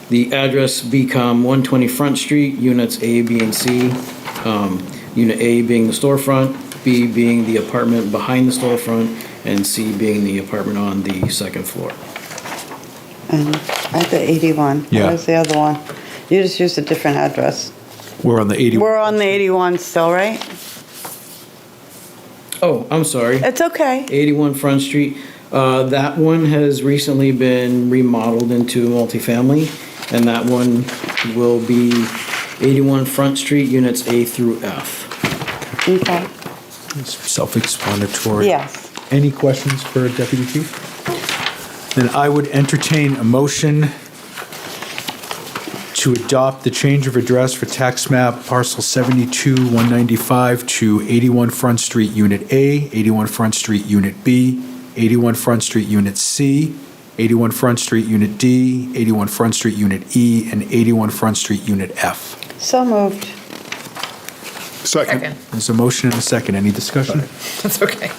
the address become 120 Front Street, units A, B, and C. Unit A being the storefront, B being the apartment behind the storefront, and C being the apartment on the second floor. And at the 81. Yeah. What was the other one? You just used a different address. We're on the 80. We're on the 81 still, right? Oh, I'm sorry. It's okay. 81 Front Street. That one has recently been remodeled into multifamily, and that one will be 81 Front Street, units A through F. Okay. It's self-explanatory. Yes. Any questions for Deputy Chief? Then I would entertain a motion to adopt the change of address for tax map parcel 72-195 to 81 Front Street Unit A, 81 Front Street Unit B, 81 Front Street Unit C, 81 Front Street Unit D, 81 Front Street Unit E, and 81 Front Street Unit F. So moved. Second. There's a motion and a second. Any discussion? That's okay.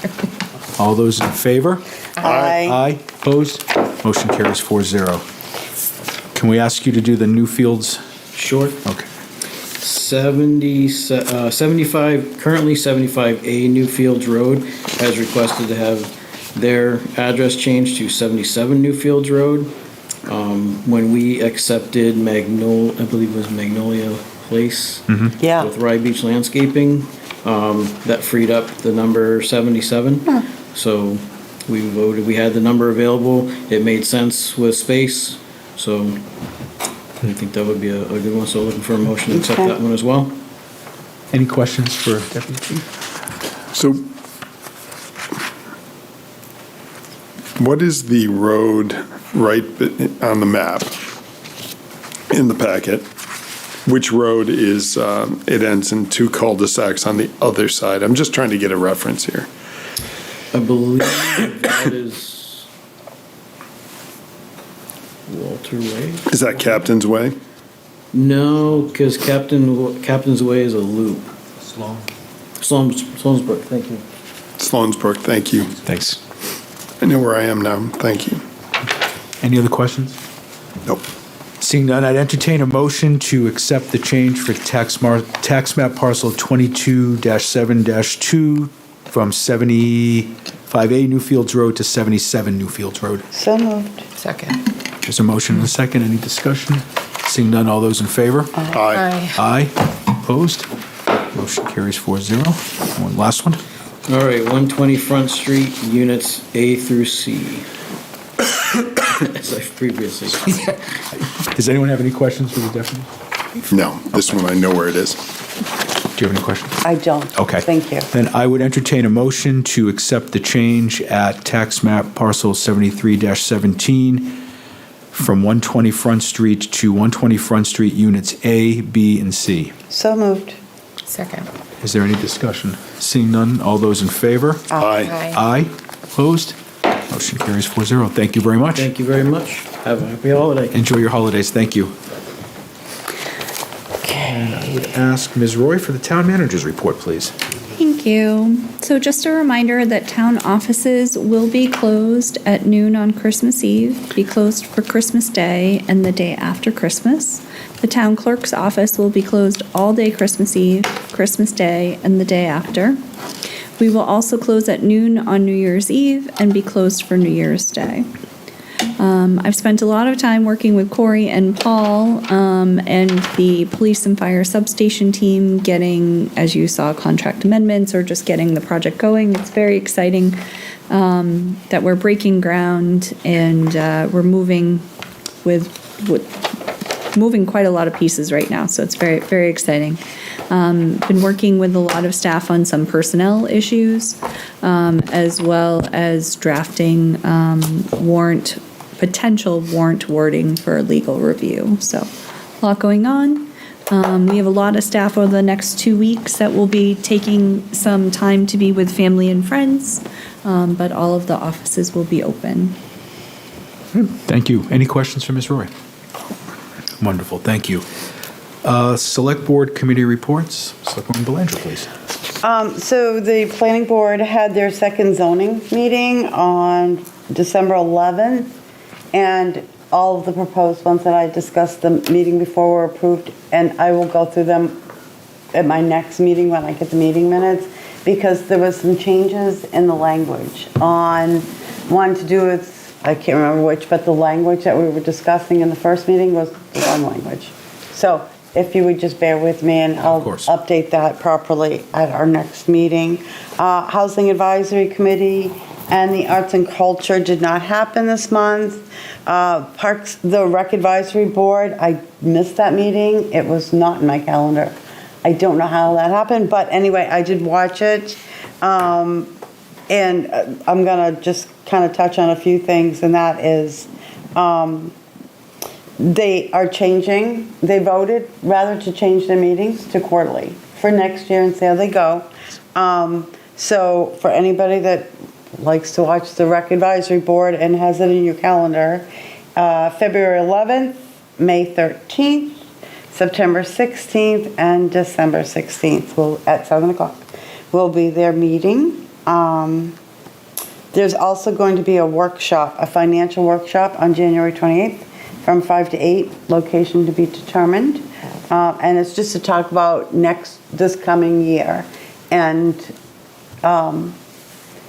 All those in favor? Aye. Aye. Opposed? Motion carries 4-0. Can we ask you to do the Newfields? Sure. Okay. 75, currently 75A Newfields Road has requested to have their address changed to 77 Newfields Road. When we accepted I believe it was Magnolia Place Yeah. with Rye Beach Landscaping, that freed up the number 77. So we voted, we had the number available. It made sense with space, so I think that would be a good one. So looking for a motion to accept Okay. that one as well. Any questions for Deputy Chief? So what is the road right on the map in the packet? Which road is, it ends in 2 cul-de-sacs on the other side? I'm just trying to get a reference here. I believe that is Walter Way. Is that Captain's Way? No, because Captain's Way is a loop. Sloansbrook, thank you. Sloansbrook, thank you. Thanks. I know where I am now, thank you. Any other questions? Nope. Seeing none, I'd entertain a motion to accept the change for tax map parcel 22-7-2 from 75A Newfields Road to 77 Newfields Road. So moved. Second. There's a motion and a second. Any discussion? Seeing none, all those in favor? Aye. Aye. Opposed? Motion carries 4-0. One last one. All right, 120 Front Street, units A through C. As I've previously said. Does anyone have any questions for the deputy? No, this one I know where it is. Do you have any questions? I don't. Okay. Thank you. Then I would entertain a motion to accept the change at tax map parcel 73-17 from 120 Front Street to 120 Front Street units A, B, and C. So moved. Second. Is there any discussion? Seeing none, all those in favor? Aye. Aye. Opposed? Motion carries 4-0. Thank you very much. Thank you very much. Have a happy holiday. Enjoy your holidays. Thank you. And I would ask Ms. Roy for the town manager's report, please. Thank you. So just a reminder that town offices will be closed at noon on Christmas Eve, be closed for Christmas Day and the day after Christmas. The town clerk's office will be closed all day Christmas Eve, Christmas Day, and the day after. We will also close at noon on New Year's Eve and be closed for New Year's Day. I've spent a lot of time working with Corey and Paul and the police and fire substation team, getting, as you saw, contract amendments or just getting the project going. It's very exciting that we're breaking ground and we're moving moving quite a lot of pieces right now, so it's very, very exciting. Been working with a lot of staff on some personnel issues, as well as drafting potential warrant wording for legal review. So a lot going on. We have a lot of staff over the next 2 weeks that will be taking some time to be with family and friends, but all of the offices will be open. Thank you. Any questions for Ms. Roy? Wonderful, thank you. Select Board Committee reports. Selectwoman Belanger, please. So the planning board had their second zoning meeting on December 11th, and all of the proposed ones that I discussed the meeting before were approved, and I will go through them at my next meeting when I get the meeting minutes, because there was some changes in the language on one to do with, I can't remember which, but the language that we were discussing in the first meeting was the wrong language. So if you would just bear with me, and I'll update that properly at our next meeting. Housing Advisory Committee and the Arts and Culture did not happen this month. Parks, the Rec Advisory Board, I missed that meeting. It was not in my calendar. I don't know how that happened, but anyway, I did watch it. And I'm gonna just kind of touch on a few things, and that is, they are changing, they voted rather to change their meetings to quarterly for next year and see how they go. So for anybody that likes to watch the Rec Advisory Board and has it in your calendar, February 11th, May 13th, September 16th, and December 16th at 7 o'clock will be their meeting. There's also going to be a workshop, a financial workshop on January 28th from 5 to 8, location to be determined. And it's just to talk about this coming year. And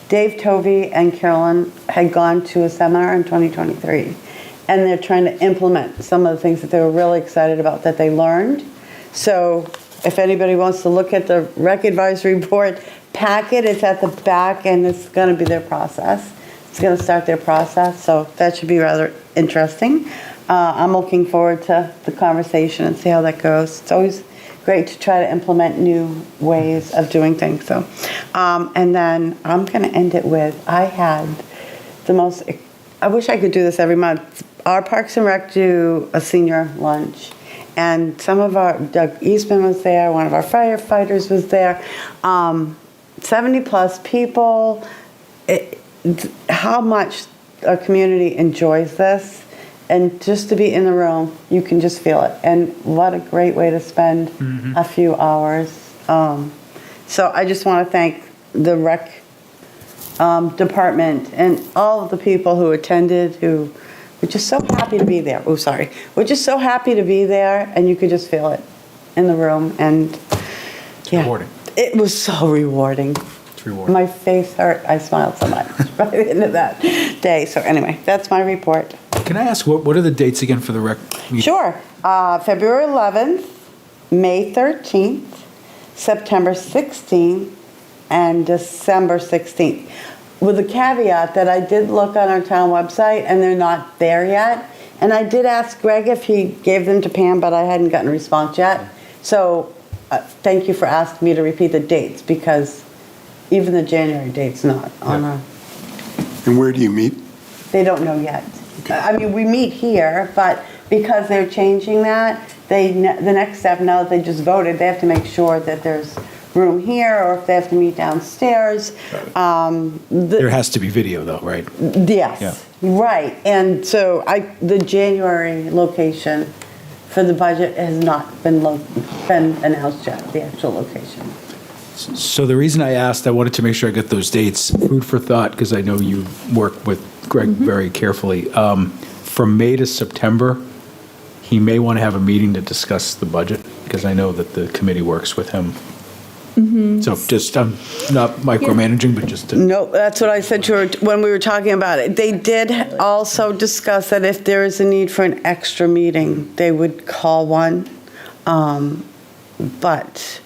Dave Tovey and Carolyn had gone to a seminar in 2023, and they're trying to implement some of the things that they were really excited about that they learned. So if anybody wants to look at the Rec Advisory Board packet, it's at the back, and it's going to be their process. It's going to start their process, so that should be rather interesting. I'm looking forward to the conversation and see how that goes. It's always great to try to implement new ways of doing things. So, and then I'm going to end it with, I had the most, I wish I could do this every month. Our Parks and Rec do a senior lunch, and Doug Eastman was there, one of our firefighters was there, 70 plus people. How much our community enjoys this. And just to be in the room, you can just feel it. And what a great way to spend a few hours. So I just want to thank the rec department and all of the people who attended, who were just so happy to be there. Oh, sorry. We're just so happy to be there, and you could just feel it in the room. And it's rewarding. It was so rewarding. It's rewarding. My face hurt. I smiled so much by the end of that day. So anyway, that's my report. Can I ask, what are the dates again for the rec meeting? Sure. February 11th, May 13th, September 16th, and December 16th. With a caveat that I did look on our town website, and they're not there yet. And I did ask Greg if he gave them to Pam, but I hadn't gotten a response yet. So thank you for asking me to repeat the dates, because even the January date's not on our... And where do you meet? They don't know yet. I mean, we meet here, but because they're changing that, the next step, now that they just voted, they have to make sure that there's room here, or if they have to meet downstairs. There has to be video, though, right? Yes, Yeah. right. And so the January location for the budget has not been announced yet, the actual location. So the reason I asked, I wanted to make sure I got those dates, food for thought, because I know you work with Greg very carefully. From May to September, he may want to have a meeting to discuss the budget, because I know that the committee works with him So just, I'm not micromanaging, but just to. No, that's what I said to her when we were talking about it. They did also discuss that if there is a need for an extra meeting, they would call one. But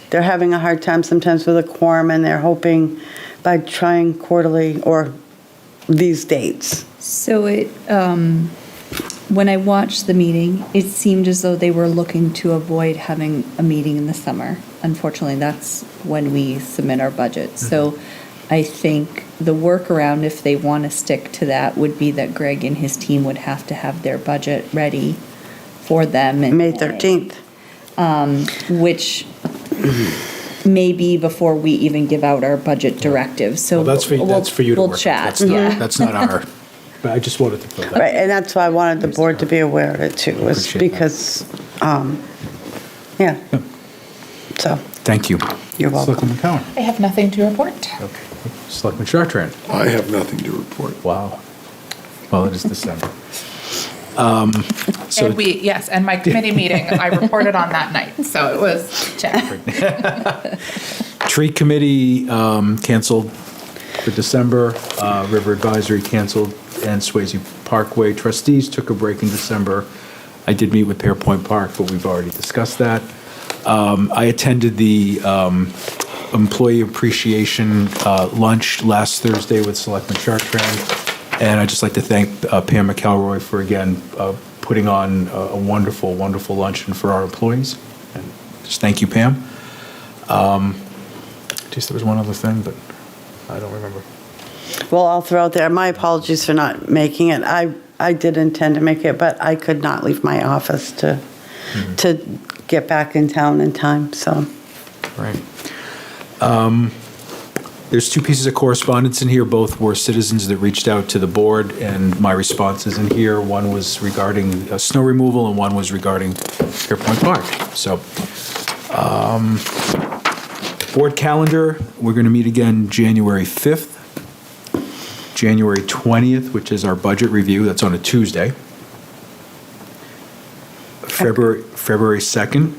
they're having a hard time sometimes with a quorum, and they're hoping by trying quarterly or these dates. So when I watched the meeting, it seemed as though they were looking to avoid having a meeting in the summer. Unfortunately, that's when we submit our budget. So I think the workaround, if they want to stick to that, would be that Greg and his team would have to have their budget ready for them in May 13th. Which may be before we even give out our budget directive. So Well, that's for you to work. We'll chat, That's not- yeah. That's not our, but I just wanted to throw that. Right, and that's why I wanted the board to be aware of it too, was Appreciate that. because, yeah. So, Thank you. You're welcome. Selectman McCowen. I have nothing to report. Okay. Selectman Chartrand. I have nothing to report. Wow. Well, it is December. So And my committee meeting, I reported on that night, so it was check. Tree Committee canceled for December, River Advisory canceled, and Swayze Parkway trustees took a break in December. I did meet with Pearpoint Park, but we've already discussed that. I attended the Employee Appreciation Lunch last Thursday with Selectman Chartrand, and I'd just like to thank Pam McElroy for, again, putting on a wonderful, wonderful luncheon for our employees. And just thank you, Pam. Just there was one other thing, but I don't remember. well, I'll throw out there, my apologies for not making it. I did intend to make it, but I could not leave my office to get back in town in time, so. Right. There's two pieces of correspondence in here. Both were citizens that reached out to the board, and my response is in here. One was regarding snow removal, and one was regarding Pearpoint Park. So, board calendar, we're going to meet again January 5th, January 20th, which is our budget review. That's on a Tuesday. February 2nd,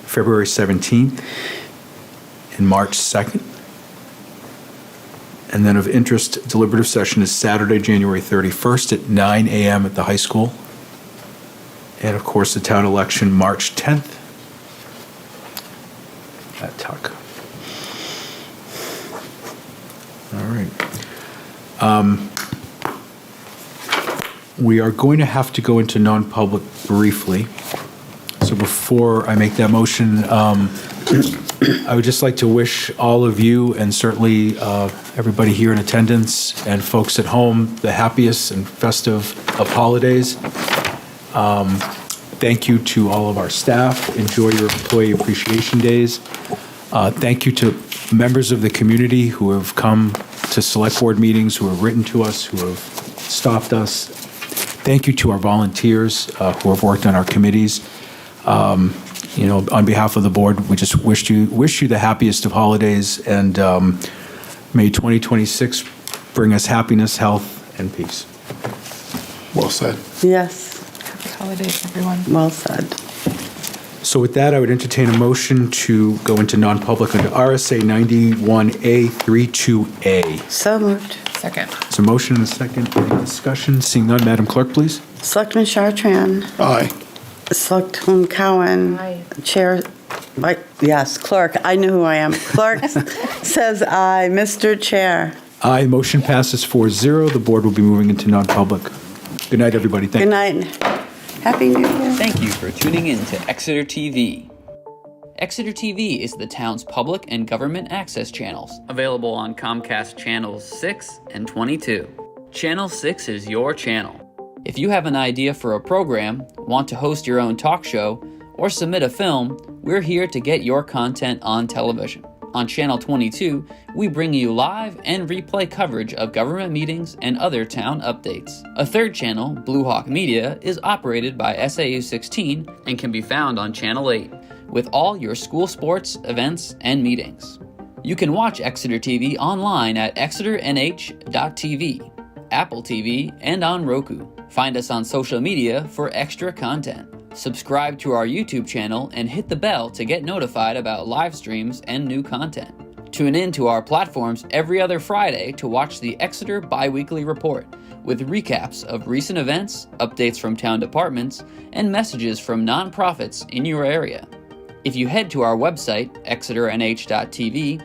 February 17th, and March 2nd. And then of interest, deliberative session is Saturday, January 31st at 9 a.m. at the high school. And of course, the town election, March 10th at Tuck. All right. We are going to have to go into non-public briefly. So before I make that motion, I would just like to wish all of you, and certainly everybody here in attendance and folks at home, the happiest and festive of holidays. Thank you to all of our staff. Enjoy your Employee Appreciation Days. Thank you to members of the community who have come to select board meetings, who have written to us, who have stopped us. Thank you to our volunteers who have worked on our committees. You know, on behalf of the board, we just wish you the happiest of holidays, and may 2026 bring us happiness, health, and peace. Well said. Yes, Happy holidays, everyone. well said. So with that, I would entertain a motion to go into non-public under RSA 91A32A. So moved. Second. It's a motion and a second. Any discussion? Seeing none, Madam Clerk, please. Selectman Chartran. Aye. Selectman Cowan. Aye. Chair, yes, clerk, I know who I am. Clerk says aye. Mr. Chair. Aye, motion passes 4-0. The board will be moving into non-public. Good night, everybody. Thank Good you. night. Happy New Year. Thank you for tuning in to Exeter TV. Exeter TV is the town's public and government access channels, available on Comcast channels 6 and 22. Channel 6 is your channel. If you have an idea for a program, want to host your own talk show, or submit a film, we're here to get your content on television. On Channel 22, we bring you live and replay coverage of government meetings and other town updates. A third channel, Blue Hawk Media, is operated by SAU 16 and can be found on Channel 8, with all your school sports, events, and meetings. You can watch Exeter TV online at exeternh.tv, Apple TV, and on Roku. Find us on social media for extra content. Subscribe to our YouTube channel and hit the bell to get notified about live streams and new content. Tune in to our platforms every other Friday to watch the Exeter Biweekly Report, with recaps of recent events, updates from town departments, and messages from nonprofits in your area. If you head to our website, exeternh.tv,